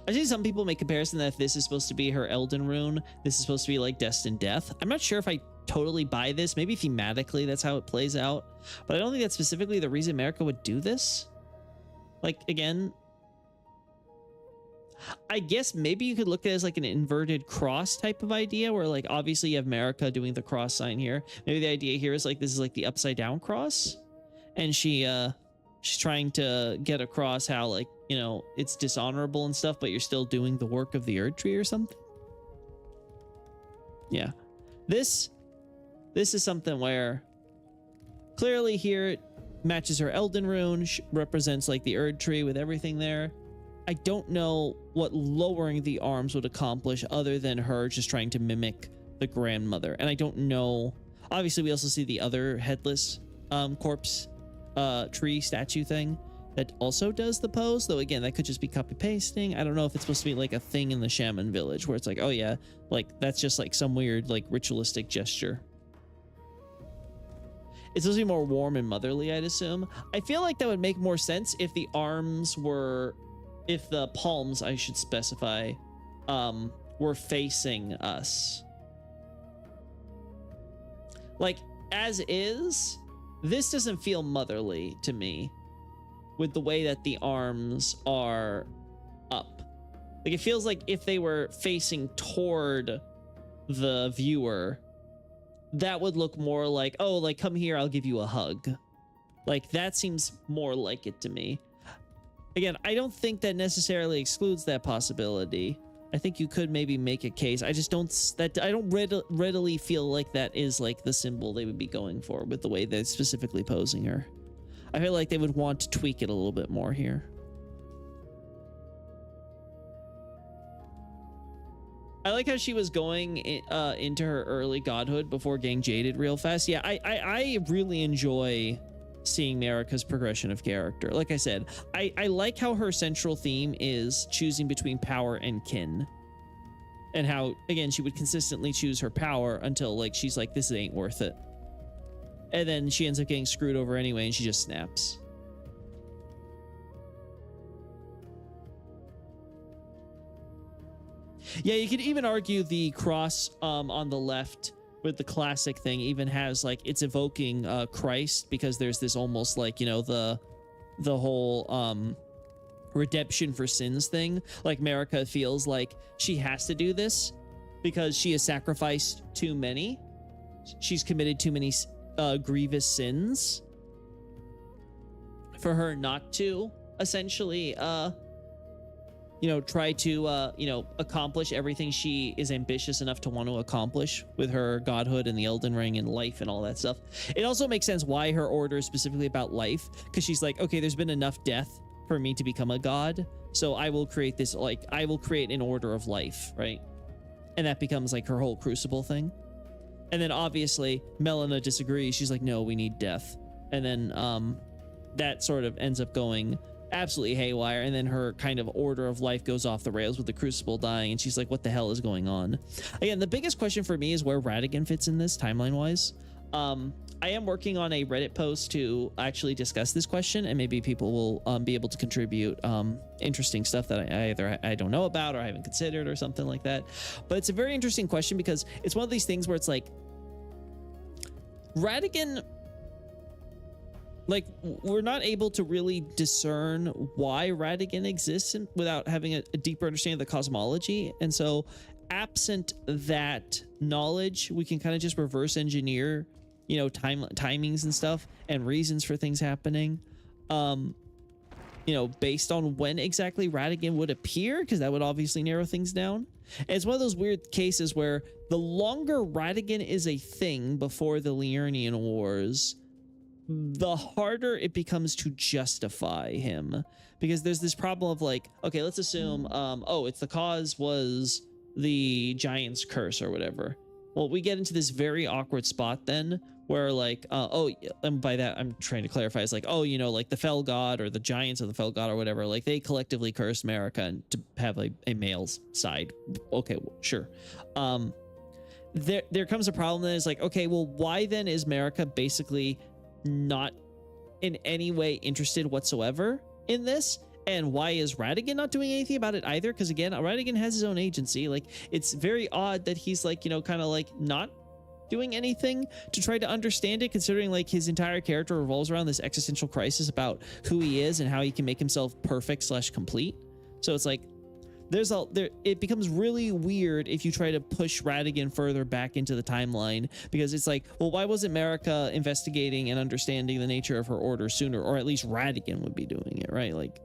I see some people make comparison that if this is supposed to be her Elden rune, this is supposed to be like Destined Death. I'm not sure if I totally buy this. Maybe thematically that's how it plays out, but I don't think that's specifically the reason Marika would do this. Like, again, I guess maybe you could look at it as like an inverted cross type of idea, where like obviously you have Marika doing the cross sign here. Maybe the idea here is like this is like the upside down cross, and she's trying to get across how, like, you know, it's dishonorable and stuff, but you're still doing the work of the Erd Tree or something. Yeah, this is something where clearly here it matches her Elden rune, represents like the Erd Tree with everything there. I don't know what lowering the arms would accomplish other than her just trying to mimic the grandmother. And I don't know. Obviously, we also see the other headless corpse tree statue thing that also does the pose. Though, again, that could just be copy pasting. I don't know if it's supposed to be like a thing in the shaman village where it's like, oh, yeah, like that's just like some weird like ritualistic gesture. It's supposed to be more warm and motherly, I'd assume. I feel like that would make more sense if the arms were... if the palms, I should specify, were facing us. Like, as is, this doesn't feel motherly to me with the way that the arms are up. Like, it feels like if they were facing toward the viewer, that would look more like, oh, like, come here, I'll give you a hug. Like, that seems more like it to me. Again, I don't think that necessarily excludes that possibility. I think you could maybe make a case. I just don't readily feel like that is like the symbol they would be going for with the way they're specifically posing her. I feel like they would want to tweak it a little bit more here. I like how she was going into her early godhood before getting jaded real fast. Yeah, I really enjoy seeing Marika's progression of character. Like I said, I like how her central theme is choosing between power and kin, and how, again, she would consistently choose her power until like she's like, this ain't worth it, and then she ends up getting screwed over anyway and she just snaps. Yeah, you could even argue the cross on the left with the classic thing even has like it's evoking Christ, because there's this almost like, you know, the whole redemption for sins thing. Like Marika feels like she has to do this because she has sacrificed too many. She's committed too many grievous sins for her not to essentially you know, try to you know, accomplish everything she is ambitious enough to want to accomplish with her godhood and the Elden Ring and life and all that stuff. It also makes sense why her order is specifically about life, because she's like, okay, there's been enough death for me to become a god, so I will create this, like, I will create an order of life, right? And that becomes like her whole crucible thing. And then obviously Melina disagrees. She's like, no, we need death. And then that sort of ends up going absolutely haywire, and then her kind of order of life goes off the rails with the crucible dying, and she's like, what the hell is going on? Again, the biggest question for me is where Radagon fits in this timeline wise. I am working on a Reddit post to actually discuss this question, and maybe people will be able to contribute interesting stuff that I don't know about or I haven't considered or something like that. But it's a very interesting question because it's one of these things where it's like Radagon, like, we're not able to really discern why Radagon exists without having a deeper understanding of the cosmology. And so absent that knowledge, we can kind of just reverse engineer, you know, timings and stuff and reasons for things happening, you know, based on when exactly Radagon would appear, because that would obviously narrow things down. And it's one of those weird cases where the longer Radagon is a thing before the Liurnian Wars, the harder it becomes to justify him, because there's this problem of like, okay, let's assume oh, it's the cause was the giant's curse or whatever. Well, we get into this very awkward spot then where like oh, and by that I'm trying to clarify, it's like, oh, you know, like the Fell God or the giants of the Fell God or whatever, like they collectively cursed Marika and to have a male's side. Okay, well, sure. There comes a problem that is like, okay, well, why then is Marika basically not in any way interested whatsoever in this? And why is Radagon not doing anything about it either? Because again, Radagon has his own agency. Like, it's very odd that he's like, you know, kind of like not doing anything to try to understand it, considering like his entire character revolves around this existential crisis about who he is and how he can make himself perfect / complete. So it's like it becomes really weird if you try to push Radagon further back into the timeline, because it's like, well, why wasn't Marika investigating and understanding the nature of her order sooner? Or at least Radagon would be doing it, right? Like,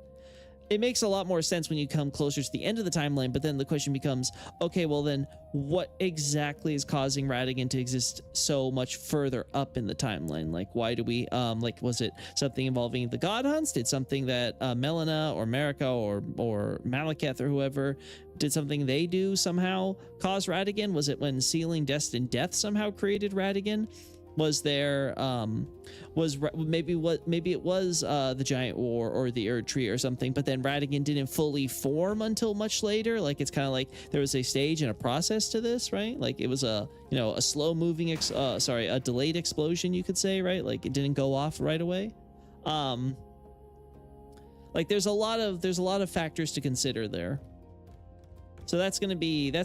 it makes a lot more sense when you come closer to the end of the timeline, but then the question becomes, okay, well then what exactly is causing Radagon to exist so much further up in the timeline? Like, why do we, like, was it something involving the God Hunts? Did something that Melina or Marika or Malekith or whoever, did something they do somehow cause Radagon? Was it when sealing Destined Death somehow created Radagon? Was there maybe it was the Giant War or the Erd Tree or something, but then Radagon didn't fully form until much later? Like, it's kind of like there was a stage and a process to this, right? Like, it was a, you know, a slow moving a delayed explosion, you could say, right? Like, it didn't go off right away. Like, there's a lot of factors to consider there. So that's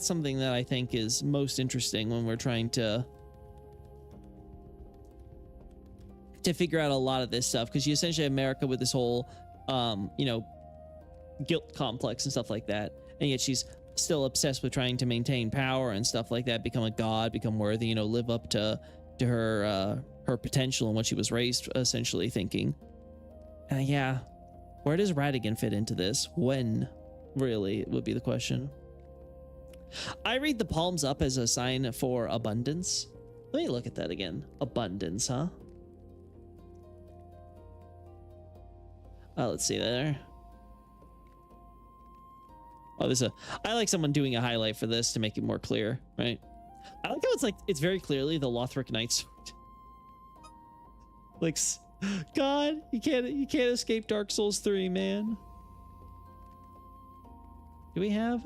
something that I think is most interesting when we're trying to figure out a lot of this stuff, because you essentially have Marika with this whole you know, guilt complex and stuff like that, and yet she's still obsessed with trying to maintain power and stuff like that, become a god, become worthy, you know, live up to her potential and what she was raised essentially thinking. Yeah, where does Radagon fit into this? When, really, would be the question. I read the palms up as a sign for abundance. Let me look at that again. Abundance, huh? Let's see there. Oh, I like someone doing a highlight for this to make it more clear, right? I like how it's very clearly the Lothric Knights. Like, God, you can't escape Dark Souls 3, man. Do we have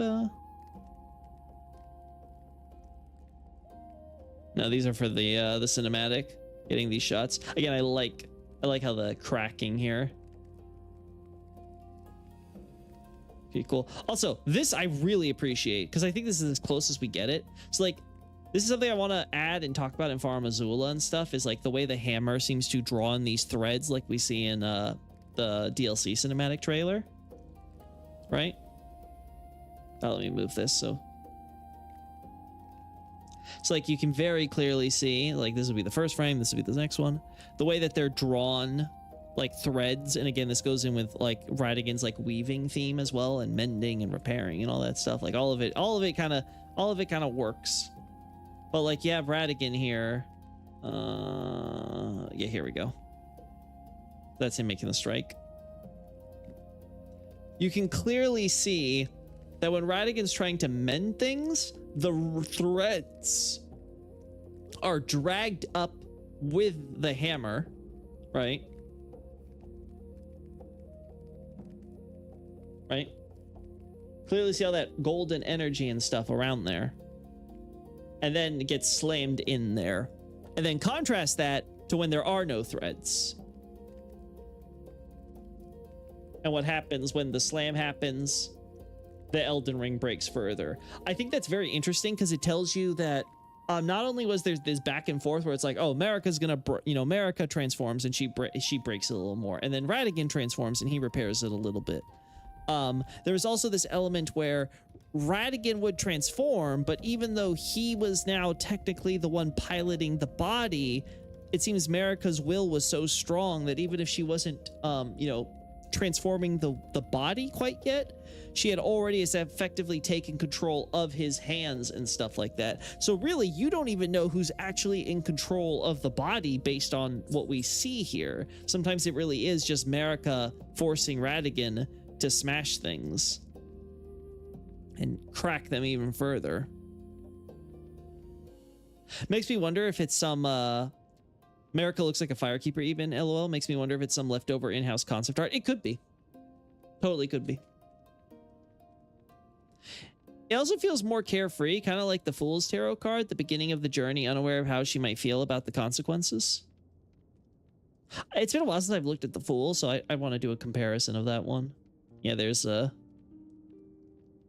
No, these are for the cinematic, getting these shots. Again, I like how the cracking here. Okay, cool. Also, this I really appreciate, because I think this is as close as we get it. So like, This is something I want to add and talk about in Farum Azula and stuff, is like the way the hammer seems to draw in these threads like we see in the DLC cinematic trailer. Right? Oh, let me move this so like you can very clearly see, like this would be the first frame, this would be the next one, the way that they're drawn like threads. And again, this goes in with like Ratigan's like weaving theme as well, and mending and repairing and all that stuff. Like all of it kind of works. But like you have Ratigan here. Yeah, here we go. That's him making the strike. You can clearly see that when Ratigan's trying to mend things, the threads are dragged up with the hammer, right? Right? Clearly see all that golden energy and stuff around there. And then it gets slammed in there. And then contrast that to when there are no threads. And what happens when the slam happens, the Elden Ring breaks further. I think that's very interesting because it tells you that not only was there this back and forth where it's like, oh, Marika's gonna, Marika transforms and she breaks it a little more. And then Ratigan transforms and he repairs it a little bit. There was also this element where Ratigan would transform, but even though he was now technically the one piloting the body, it seems Marika's will was so strong that even if she wasn't, transforming the body quite yet, she had already effectively taken control of his hands and stuff like that. So really, you don't even know who's actually in control of the body based on what we see here. Sometimes it really is just Marika forcing Ratigan to smash things and crack them even further. Makes me wonder if it's some Marika looks like a firekeeper even, LOL. Makes me wonder if it's some leftover in-house concept art. It could be. Totally could be. It also feels more carefree, kind of like the Fool's Tarot card at the beginning of the journey, unaware of how she might feel about the consequences. It's been a while since I've looked at the Fool, so I want to do a comparison of that one. Yeah, there's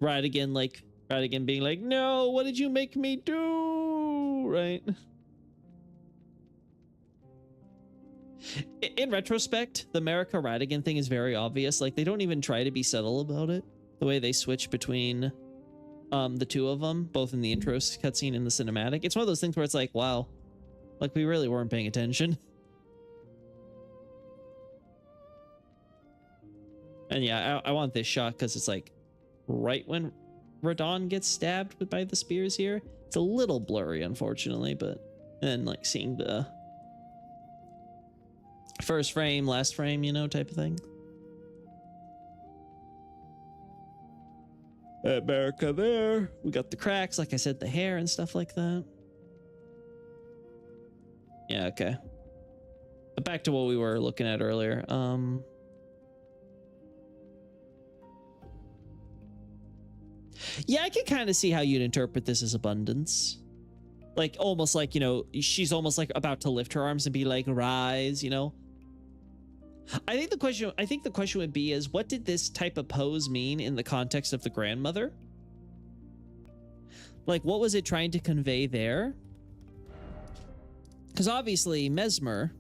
Ratigan being like, no, what did you make me do? Right? In retrospect, the Marika Ratigan thing is very obvious. Like, they don't even try to be subtle about it. The way they switch between the two of them, both in the intro cutscene and the cinematic. It's one of those things where it's like, wow, like we really weren't paying attention. And yeah, I want this shot because it's like right when Radahn gets stabbed by the spears here. It's a little blurry, unfortunately, but then like seeing the first frame, last frame, type of thing. Marika there. We got the cracks, like I said, the hair and stuff like that. Yeah, okay. But back to what we were looking at earlier. Yeah, I can kind of see how you'd interpret this as abundance. Like, almost like, she's almost like about to lift her arms and be like, rise, I think the question would be is, what did this type of pose mean in the context of the grandmother? Like, what was it trying to convey there? Because obviously Messmer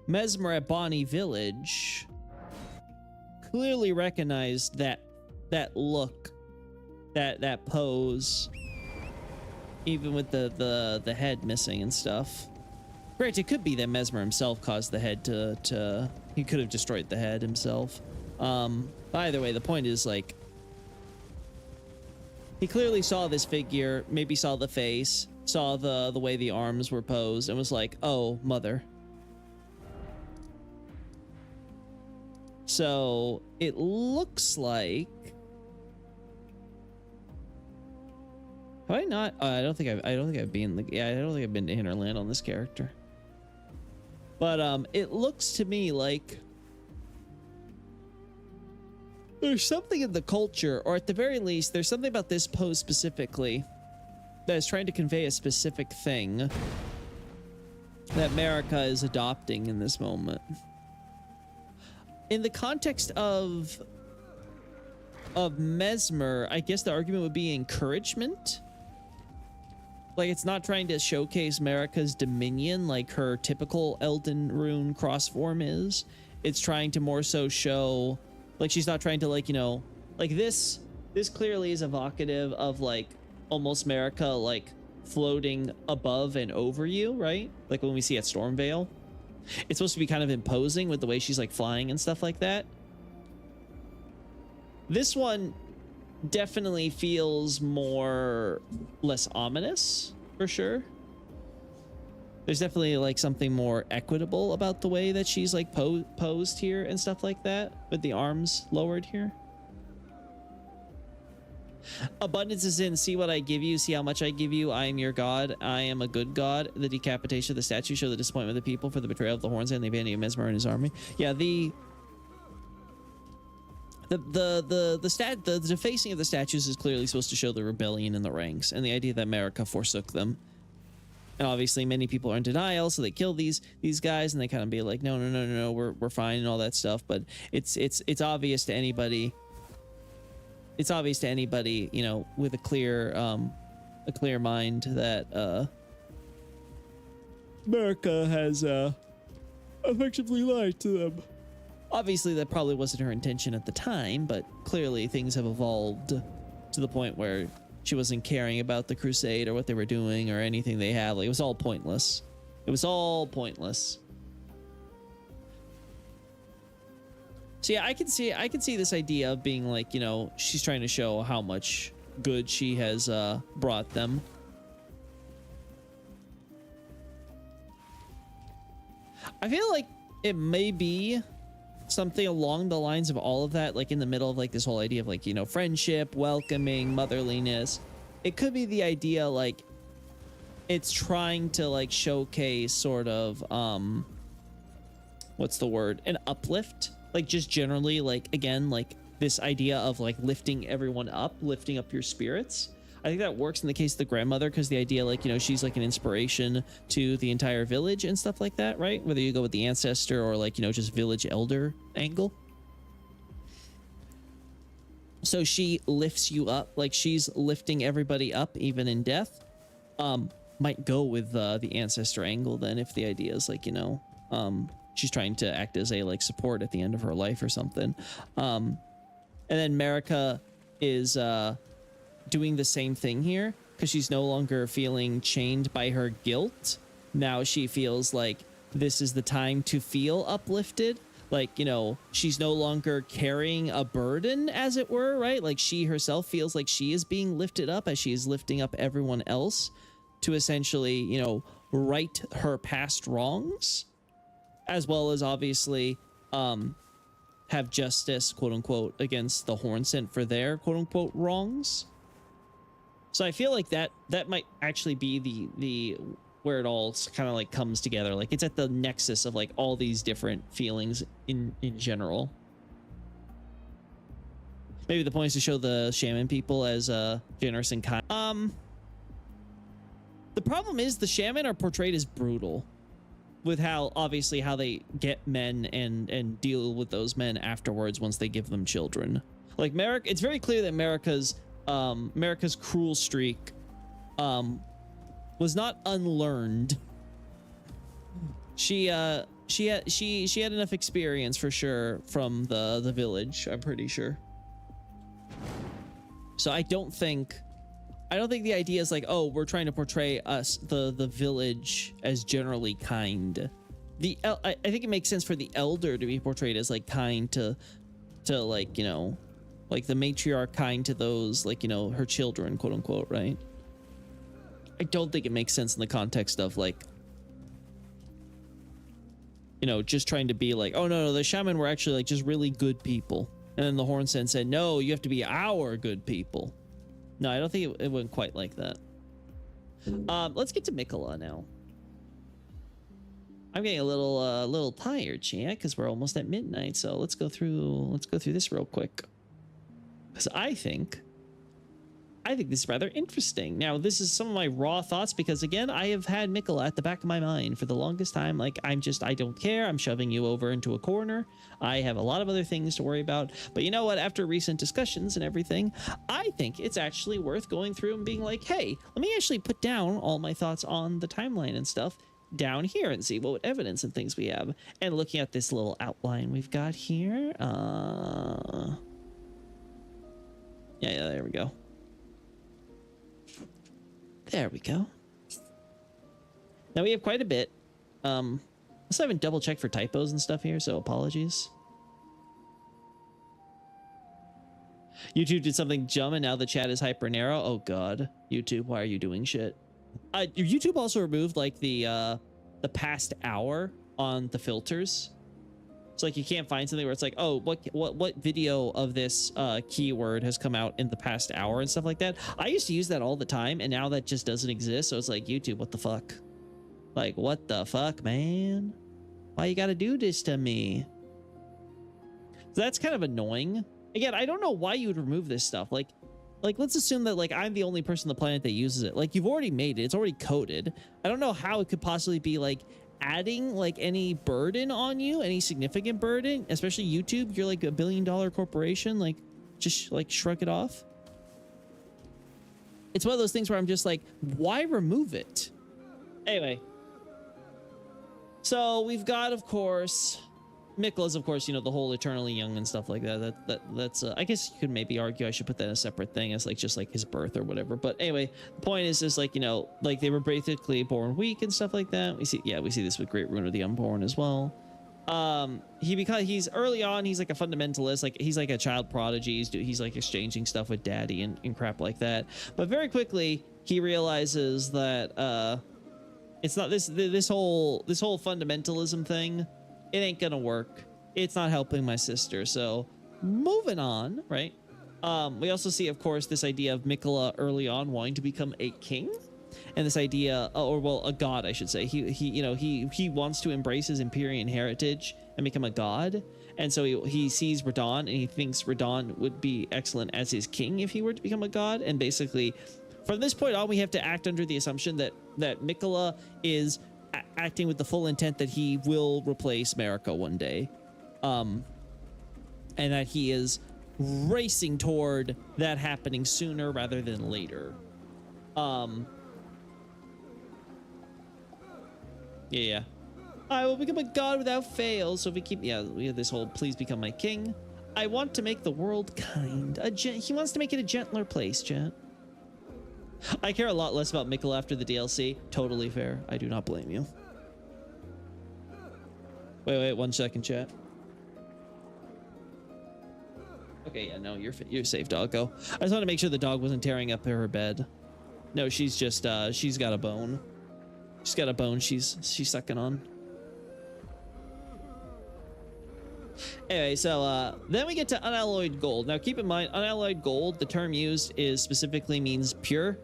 at Bonnie Village clearly recognized that look, that pose, even with the head missing and stuff. Granted, it could be that Messmer himself caused the head to he could have destroyed the head himself. Either way, the point is, like, he clearly saw this figure, maybe saw the face, saw the way the arms were posed, and was like, oh, mother. So it looks like, have I not? I don't think I've been I don't think I've been to Hinterland on this character. But it looks to me like there's something in the culture, or at the very least, there's something about this pose specifically that is trying to convey a specific thing that Marika is adopting in this moment. In the context of Messmer, I guess the argument would be encouragement. like it's not trying to showcase Marika's dominion like her typical Elden Rune cross form is. It's trying to more so show, like she's not trying to like, you know, like this clearly is evocative of like almost Marika like floating above and over you, right? Like when we see at Stormvale. It's supposed to be kind of imposing with the way she's like flying and stuff like that. This one definitely feels less ominous, for sure. There's definitely like something more equitable about the way that she's like posed here and stuff like that, with the arms lowered here. Abundance is in, see what I give you, see how much I give you. I am your god, I am a good god. The decapitation of the statue show the disappointment of the people for the betrayal of the horns and the abandoning of Mesmer and his army. Yeah, the defacing of the statues is clearly supposed to show the rebellion in the ranks and the idea that Marika forsook them. And obviously many people are in denial, so they kill these guys and they kind of be like, no, we're fine and all that stuff. But it's obvious to anybody. It's obvious to anybody, you know, with a clear mind that Marika has effectively lied to them. Obviously, that probably wasn't her intention at the time, but clearly things have evolved to the point where she wasn't caring about the crusade or what they were doing or anything they had. Like, it was all pointless. It was all pointless. So yeah, I can see this idea of being like, you know, she's trying to show how much good she has brought them. I feel like it may be something along the lines of all of that, like in the middle of like this whole idea of like, you know, friendship, welcoming, motherliness. It could be the idea like it's trying to like showcase sort of what's the word, an uplift, like just generally like, again, like this idea of like lifting everyone up, lifting up your spirits. I think that works in the case of the grandmother, because the idea, like, you know, she's like an inspiration to the entire village and stuff like that, right? Whether you go with the ancestor or like, you know, just village elder angle. So she lifts you up, like she's lifting everybody up, even in death. Might go with the ancestor angle then, if the idea is like, you know, she's trying to act as a like support at the end of her life or something. And then Marika is doing the same thing here, because she's no longer feeling chained by her guilt. Now she feels like this is the time to feel uplifted. Like, you know, she's no longer carrying a burden, as it were, right? Like she herself feels like she is being lifted up as she is lifting up everyone else to essentially, you know, right her past wrongs, as well as obviously have justice, quote unquote, against the Hornsent for their quote unquote wrongs. So I feel like that might actually be the where it all kind of like comes together. Like it's at the nexus of like all these different feelings in general. Maybe the point is to show the shaman people as generous and kind. The problem is the shaman are portrayed as brutal, with how obviously how they get men and deal with those men afterwards once they give them children. Like Marika, it's very clear that Marika's cruel streak was not unlearned. She had enough experience for sure from the village, I'm pretty sure. So I don't think the idea is like, oh, we're trying to portray us, the village, as generally kind. I think it makes sense for the elder to be portrayed as like kind to like, you know, like the matriarch kind to those, like, you know, her children, quote unquote, right? I don't think it makes sense in the context of like, you know, just trying to be like, oh no, the shaman were actually like just really good people. And then the Hornsent said, no, you have to be our good people. No, I don't think it went quite like that. Let's get to Miquella now. I'm getting a little tired, chat, because we're almost at midnight. So let's go through this real quick. Because I think I think this is rather interesting. Now, this is some of my raw thoughts because, again, I have had Miquella at the back of my mind for the longest time. Like, I don't care. I'm shoving you over into a corner. I have a lot of other things to worry about. But you know what? After recent discussions and everything, I think it's actually worth going through and being like, hey, let me actually put down all my thoughts on the timeline and stuff down here and see what evidence and things we have. And looking at this little outline we've got here. Yeah, there we go. There we go. Now we have quite a bit. I still haven't double checked for typos and stuff here, so apologies. YouTube did something dumb and now the chat is hyper narrow. Oh god, YouTube, why are you doing shit? YouTube also removed like the past hour on the filters. So like you can't find something where it's like, oh, what video of this keyword has come out in the past hour and stuff like that. I used to use that all the time, and now that just doesn't exist. So it's like, YouTube, what the fuck? Like, what the fuck, man? Why you gotta do this to me? So that's kind of annoying. Again, I don't know why you would remove this stuff. Like let's assume that like I'm the only person on the planet that uses it. Like, you've already made it. It's already coded. I don't know how it could possibly be like adding like any burden on you, any significant burden, especially YouTube. You're like $1 billion corporation. Like, just like shrug it off. It's one of those things where I'm just like, why remove it? Anyway, so we've got, of course, Miquella's, of course, you know, the whole eternally young and stuff like that. That's I guess you could maybe argue I should put that in a separate thing as like just like his birth or whatever. But anyway, the point is like, you know, like they were basically born weak and stuff like that. We see this with Great Rune of the Unborn as well. He's early on, he's like a fundamentalist, like he's like a child prodigy. He's like exchanging stuff with daddy and crap like that. But very quickly he realizes that it's not this whole fundamentalism thing. It ain't gonna work. It's not helping my sister. So moving on, right? We also see, of course, this idea of Miquella early on wanting to become a king, and this idea, or well, a god, I should say. He wants to embrace his Empyrean heritage and become a god, and so he sees Radahn and he thinks Radahn would be excellent as his king if he were to become a god. And basically, from this point on, we have to act under the assumption that Miquella is acting with the full intent that he will replace Marika one day, and that he is racing toward that happening sooner rather than later. Yeah. I will become a god without fail. So if we keep, we have this whole please become my king. I want to make the world kind. He wants to make it a gentler place, chat. I care a lot less about Miquella after the DLC. Totally fair. I do not blame you. Wait, 1 second, chat. Okay, yeah, no, you're safe, doggo. I just want to make sure the dog wasn't tearing up her bed. No, she's just she's got a bone. She's got a bone she's sucking on. Anyway, so then we get to unalloyed gold. Now keep in mind, unalloyed gold, the term used is specifically means pure,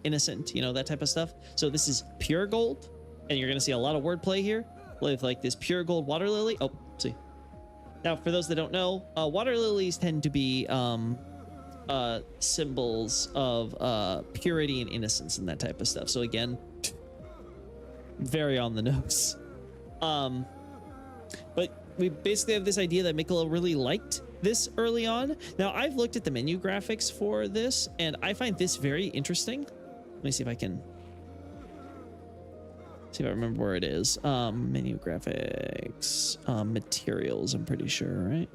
innocent, you know, that type of stuff. So this is pure gold, and you're gonna see a lot of wordplay here with like this pure gold water lily. Oh, see. Now for those that don't know, water lilies tend to be symbols of purity and innocence and that type of stuff. So again, very on the nose. But we basically have this idea that Miquella really liked this early on. Now I've looked at the menu graphics for this and I find this very interesting. Let me see if I can see if I remember where it is. Menu graphics, materials, I'm pretty sure, right?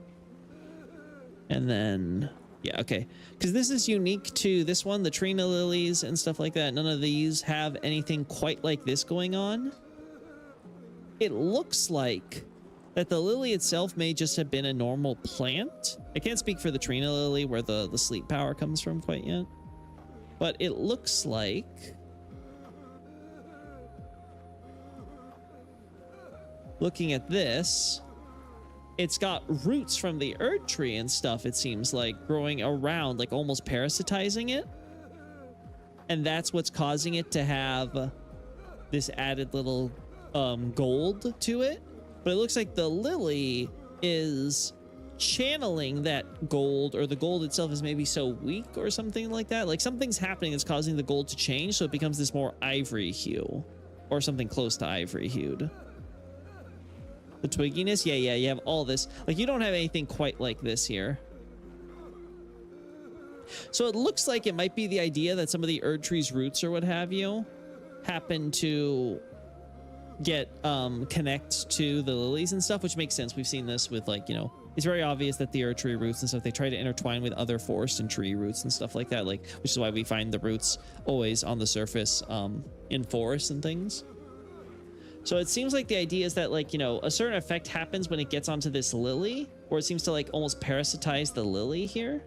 And then yeah, okay, because this is unique to this one, the Trina lilies and stuff like that. None of these have anything quite like this going on. It looks like that the lily itself may just have been a normal plant. I can't speak for the Trina lily where the sleep power comes from quite yet, but it looks like looking at this, it's got roots from the Erd tree and stuff, it seems like, growing around, like almost parasitizing it. And that's what's causing it to have this added little gold to it. But it looks like the lily is channeling that gold, or the gold itself is maybe so weak or something like that. Like something's happening that's causing the gold to change, so it becomes this more ivory hue or something close to ivory hued. The twigginess, yeah, you have all this. Like you don't have anything quite like this here. So it looks like it might be the idea that some of the Erd tree's roots or what have you happen to get connect to the lilies and stuff, which makes sense. We've seen this with, like, you know, it's very obvious that the Erd tree roots and stuff, they try to intertwine with other forest and tree roots and stuff like that, like, which is why we find the roots always on the surface in forests and things. So it seems like the idea is that, like, you know, a certain effect happens when it gets onto this lily, or it seems to like almost parasitize the lily here.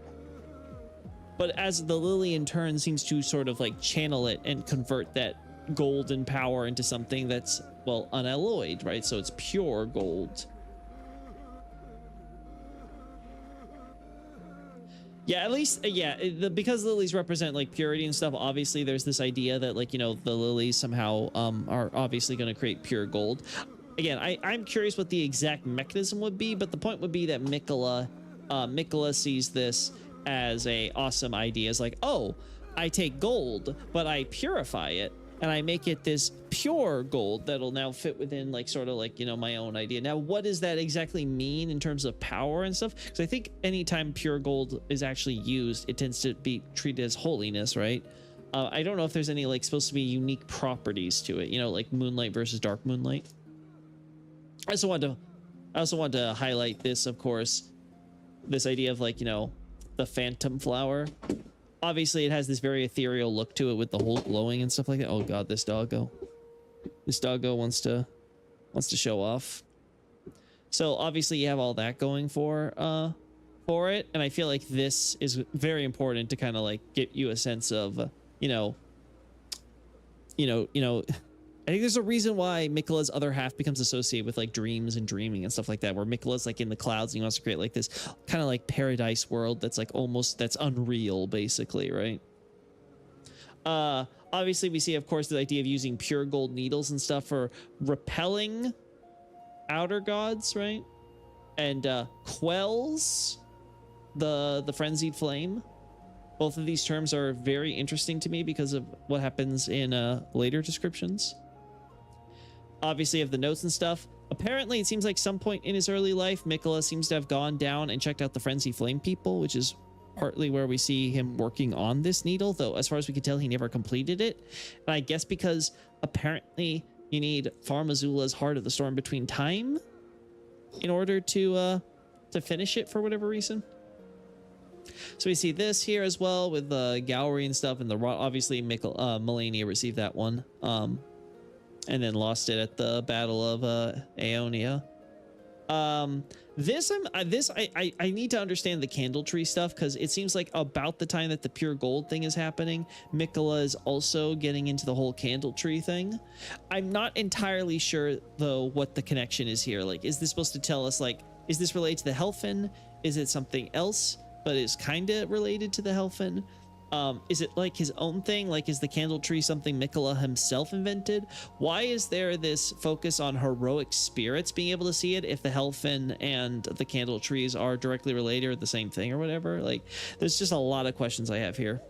But as the lily in turn seems to sort of like channel it and convert that golden power into something that's, well, unalloyed, right? So it's pure gold. Yeah, at least, yeah, because lilies represent like purity and stuff, obviously there's this idea that, like, you know, the lilies somehow are obviously going to create pure gold. Again, I'm curious what the exact mechanism would be, but the point would be that Miquella sees this as a awesome idea. It's like, oh, I take gold, but I purify it, and I make it this pure gold that'll now fit within, like, sort of like, you know, my own idea. Now, what does that exactly mean in terms of power and stuff? Because I think anytime pure gold is actually used, it tends to be treated as holiness, right? I don't know if there's any, like, supposed to be unique properties to it, you know, like moonlight versus dark moonlight. I also want to highlight this, of course, this idea of, like, you know, the phantom flower. Obviously it has this very ethereal look to it with the whole glowing and stuff like that. Oh god, this doggo wants to show off. So obviously you have all that going for it, and I feel like this is very important to kind of like get you a sense of you know I think there's a reason why Miquella's other half becomes associated with like dreams and dreaming and stuff like that, where Miquella's like in the clouds and he wants to create like this kind of like paradise world that's like almost, that's unreal basically, right? Obviously we see, of course, the idea of using pure gold needles and stuff for repelling outer gods, right? And quells the frenzied flame. Both of these terms are very interesting to me because of what happens in later descriptions. Obviously, of the notes and stuff. Apparently, it seems like some point in his early life, Miquella seems to have gone down and checked out the Frenzy Flame people, which is partly where we see him working on this needle, though as far as we can tell, he never completed it. And I guess because apparently you need Farmazula's Heart of the Storm Between Time in order to finish it for whatever reason. So we see this here as well with the Gowry and stuff, and the obviously Melania received that one, and then lost it at the Battle of Aeonia. I need to understand the candle tree stuff, because it seems like about the time that the pure gold thing is happening, Miquella is also getting into the whole candle tree thing. I'm not entirely sure though what the connection is here. Like, is this supposed to tell us, like, is this related to the Helfin? Is it something else but is kind of related to the Helfin? Is it like his own thing? Like, is the candle tree something Miquella himself invented? Why is there this focus on heroic spirits being able to see it if the Helfin and the candle trees are directly related or the same thing or whatever? Like, there's just a lot of questions I have here.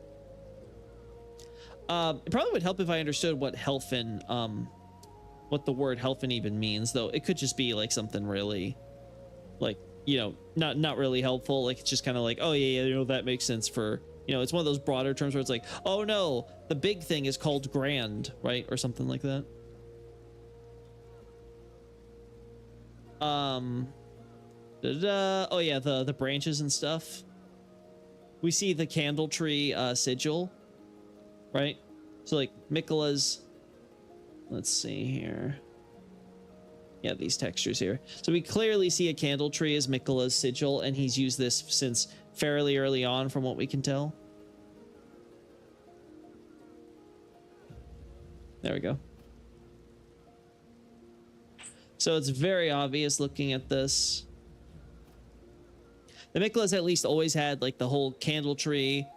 It probably would help if I understood what Helfin, what the word Helfin even means, though it could just be like something really, like, you know, not really helpful. Like, it's just kind of like, oh yeah, you know, that makes sense for, you know, it's one of those broader terms where it's like, oh no, the big thing is called grand, right? Or something like that. Oh yeah, the branches and stuff. We see the candle tree sigil, right? So like Miquella's, let's see here. Yeah, these textures here. So we clearly see a candle tree as Miquella's sigil, and he's used this since fairly early on from what we can tell. There we go. So it's very obvious looking at this. The Miquella's at least always had like the whole candle tree.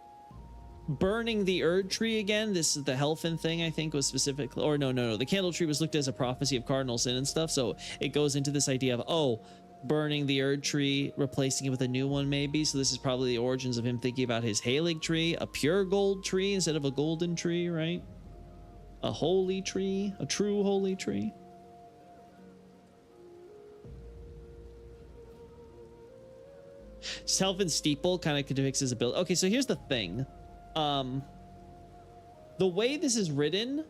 Burning the Erd tree again, this is the Helfin thing, I think, was specifically, or no, the candle tree was looked at as a prophecy of cardinal sin and stuff, so it goes into this idea of, oh, burning the Erd tree, replacing it with a new one maybe. So this is probably the origins of him thinking about his Halig tree, a pure gold tree instead of a golden tree, right? A holy tree, a true holy tree. Helfin steeple kind of depicts his ability. Okay, so here's the thing. The way this is written,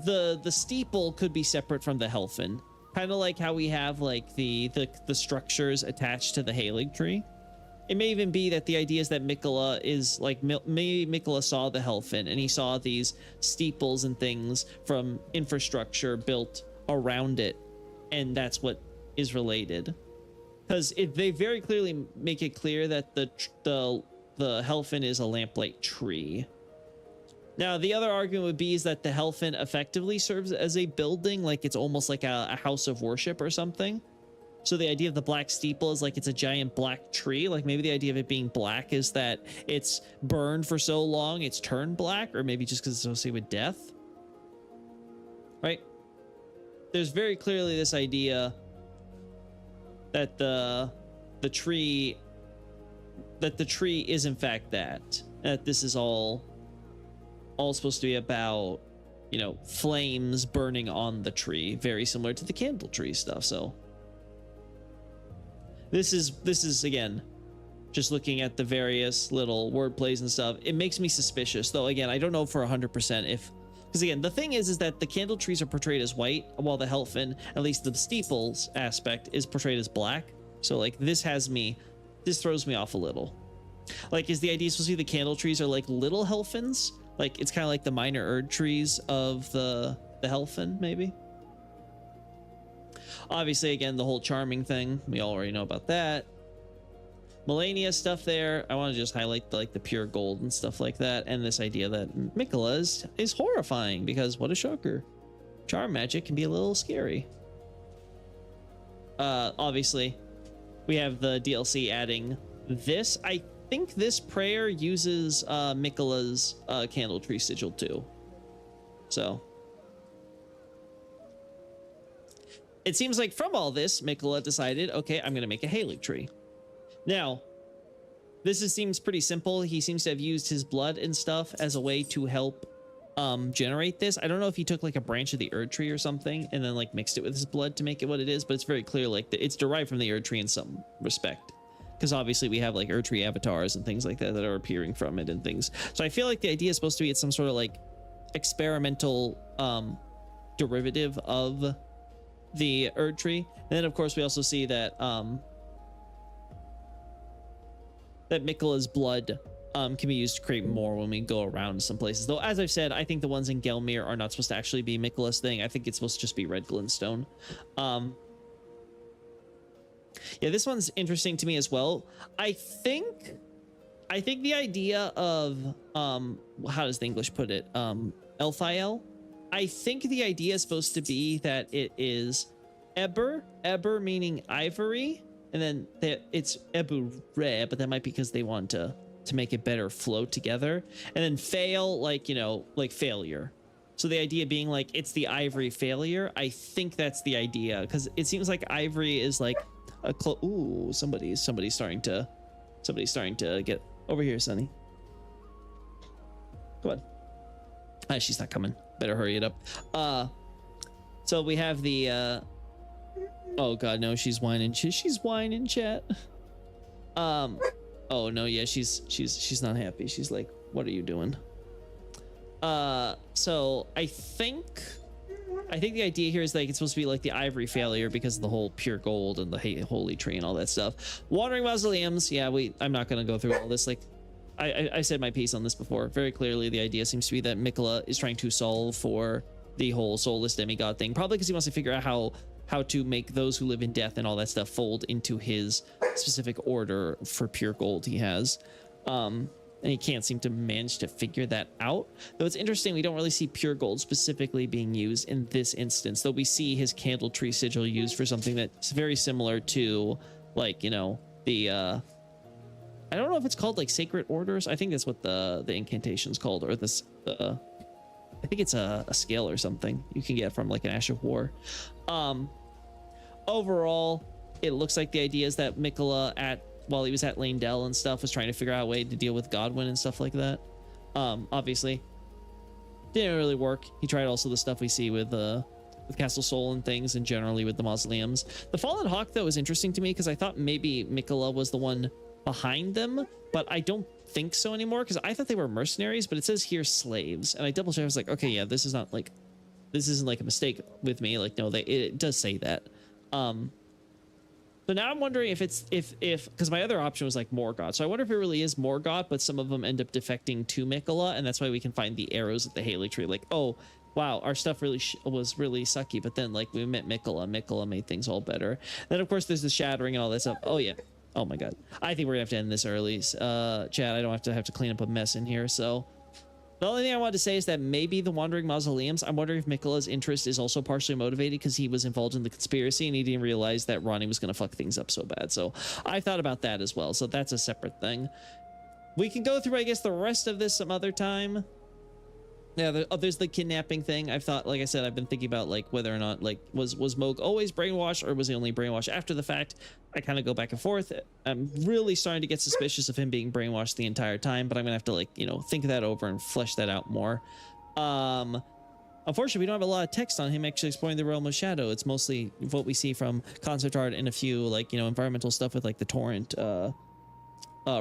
the steeple could be separate from the Helfin. Kind of like how we have like the structures attached to the Halig tree. It may even be that the idea is that Miquella is like, maybe Miquella saw the Helfin and he saw these steeples and things from infrastructure built around it, and that's what is related. Because they very clearly make it clear that the Helfin is a lamplight tree. Now, the other argument would be is that the Helfin effectively serves as a building, like it's almost like a house of worship or something. So the idea of the black steeple is like it's a giant black tree. Like maybe the idea of it being black is that it's burned for so long it's turned black, or maybe just because it's associated with death. Right? There's very clearly this idea that the tree is in fact that this is all supposed to be about, you know, flames burning on the tree, very similar to the candle tree stuff. So this is again just looking at the various little word plays and stuff. It makes me suspicious, though. Again, I don't know for 100% if, because again, the thing is that the candle trees are portrayed as white, while the Helfin, at least the steeples aspect, is portrayed as black. So like this throws me off a little. Like, is the idea supposed to be the candle trees are like little Helfins? Like it's kind of like the minor Erd trees of the Helfin, maybe. Obviously, again, the whole charming thing, we already know about that. Melania stuff there. I want to just highlight the pure gold and stuff like that, and this idea that Miquella is horrifying, because what a shocker. Charm magic can be a little scary. Obviously, we have the DLC adding this. I think this prayer uses Miquella's candle tree sigil too. So it seems like from all this, Miquella decided, okay, I'm going to make a Halig tree. Now, seems pretty simple. He seems to have used his blood and stuff as a way to help generate this. I don't know if he took like a branch of the Erd tree or something and then like mixed it with his blood to make it what it is, but it's very clear like it's derived from the Erd tree in some respect. Because obviously we have like Erd tree avatars and things like that that are appearing from it and things. So I feel like the idea is supposed to be it's some sort of like experimental derivative of the Erd tree. And then of course we also see that that Miquella's blood can be used to create more when we go around some places. Though, as I've said, I think the ones in Gelmir are not supposed to actually be Miquella's thing. I think it's supposed to just be red glintstone. Yeah, this one's interesting to me as well. I think the idea of how does the English put it? Elthiel. I think the idea is supposed to be that it is Eber meaning ivory, and then it's Ebu Re, but that might be because they want to make it better flow together. And then fail, like, you know, like failure. So the idea being like it's the ivory failure. I think that's the idea, because it seems like ivory is like a ooh, somebody's starting to get over here, Sunny. Come on. She's not coming. Better hurry it up. So we have the oh god, no, she's whining. She's whining, chat. Oh no, yeah, she's not happy. She's like, what are you doing? So I think the idea here is like it's supposed to be like the ivory failure because of the whole pure gold and the holy tree and all that stuff. Wandering mausoleums, yeah, I'm not gonna go through all this. Like I said my piece on this before. Very clearly the idea seems to be that Miquella is trying to solve for the whole soulless demigod thing, probably because he wants to figure out how to make those who live in death and all that stuff fold into his specific order for pure gold he has. And he can't seem to manage to figure that out. Though it's interesting, we don't really see pure gold specifically being used in this instance, though we see his candle tree sigil used for something that's very similar to, like, you know, the I don't know if it's called like sacred orders. I think that's what the incantation's called, or this I think it's a scale or something you can get from like an Ash of War. Overall, it looks like the idea is that Mikola while he was at Leyndell and stuff was trying to figure out a way to deal with Godwyn and stuff like that. Obviously didn't really work. He tried also the stuff we see with Castle Sol and things, and generally with the mausoleums. The Fallen Hawk though is interesting to me because I thought maybe Mikola was the one behind them, but I don't think so anymore because I thought they were mercenaries, but it says here slaves, and I double checked. I was like, okay, yeah, this isn't like a mistake with me. Like, no, it does say that. So now I'm wondering if because my other option was like Morgoth. So I wonder if it really is Morgoth, but some of them end up defecting to Mikola, and that's why we can find the arrows at the Haley Tree. Like, oh, wow, our stuff really was really sucky, but then like we met Mikola. Mikola made things all better. Then of course there's the shattering and all that stuff. Oh yeah. Oh my God. I think we're gonna have to end this early. Chad, I don't have to clean up a mess in here. So the only thing I wanted to say is that maybe the Wandering Mausoleums, I'm wondering if Mikola's interest is also partially motivated because he was involved in the conspiracy and he didn't realize that Ronnie was going to fuck things up so bad. So I thought about that as well. So that's a separate thing. We can go through, I guess, the rest of this some other time. Yeah, there's the kidnapping thing. I've thought, like I said, I've been thinking about like whether or not like was Mohg always brainwashed or was he only brainwashed after the fact? I kind of go back and forth. I'm really starting to get suspicious of him being brainwashed the entire time, but I'm gonna have to like, you know, think that over and flesh that out more. Unfortunately, we don't have a lot of text on him actually exploring the realm of shadow. It's mostly what we see from concept art and a few like, you know, environmental stuff with like the torrent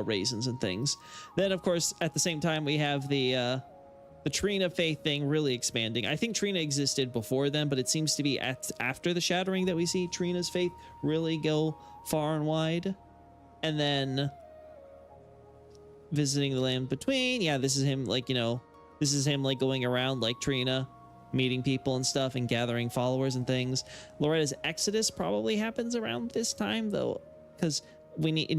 raisins and things. Then of course at the same time we have the Trina faith thing really expanding. I think Trina existed before then, but it seems to be after the shattering that we see Trina's faith really go far and wide. And then visiting the land between, yeah, this is him like, you know, this is him like going around like Trina, meeting people and stuff and gathering followers and things. Loretta's exodus probably happens around this time though, because Loretta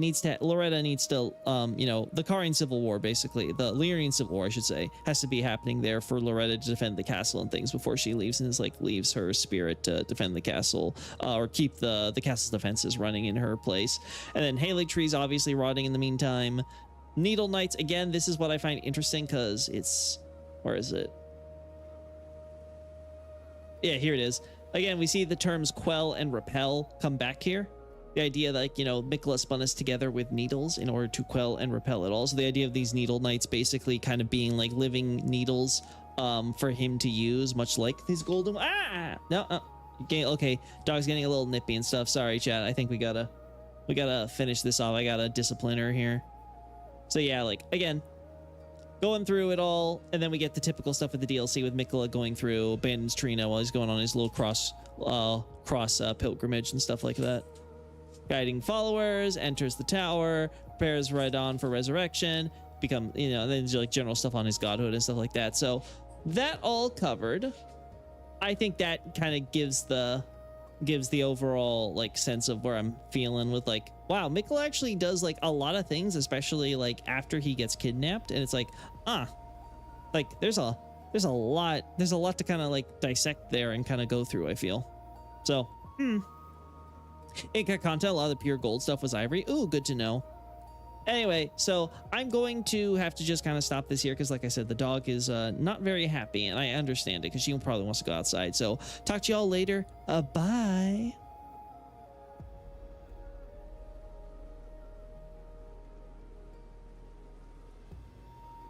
needs to, you know, the Carian Civil War, basically, the Lyrian Civil War, I should say, has to be happening there for Loretta to defend the castle and things before she leaves, and is like leaves her spirit to defend the castle, or keep the castle's defenses running in her place. And then Haley Tree's obviously rotting in the meantime. Needle Knights, again, this is what I find interesting because it's, where is it? Yeah, here it is. Again, we see the terms quell and repel come back here. The idea that, like, you know, Mikola spun us together with needles in order to quell and repel it all. So the idea of these needle knights basically kind of being like living needles for him to use, much like these golden... Okay, dog's getting a little nippy and stuff. Sorry, chat. I think we gotta finish this off. I gotta discipline her here. So yeah, like, again, going through it all, and then we get the typical stuff with the DLC with Mikola going through, abandons Trina while he's going on his little cross pilgrimage and stuff like that. Guiding followers, enters the tower, prepares Radon for resurrection, then there's like general stuff on his godhood and stuff like that. So that all covered. I think that kind of gives the overall like sense of where I'm feeling with like, wow, Mikola actually does like a lot of things, especially like after he gets kidnapped, and it's like, like there's a lot to kind of like dissect there and kind of go through, I feel. So, Inca content, a lot of the pure gold stuff was ivory. Ooh, good to know. Anyway, so I'm going to have to just kind of stop this here because, like I said, the dog is not very happy, and I understand it because she probably wants to go outside. So talk to y'all later. Bye.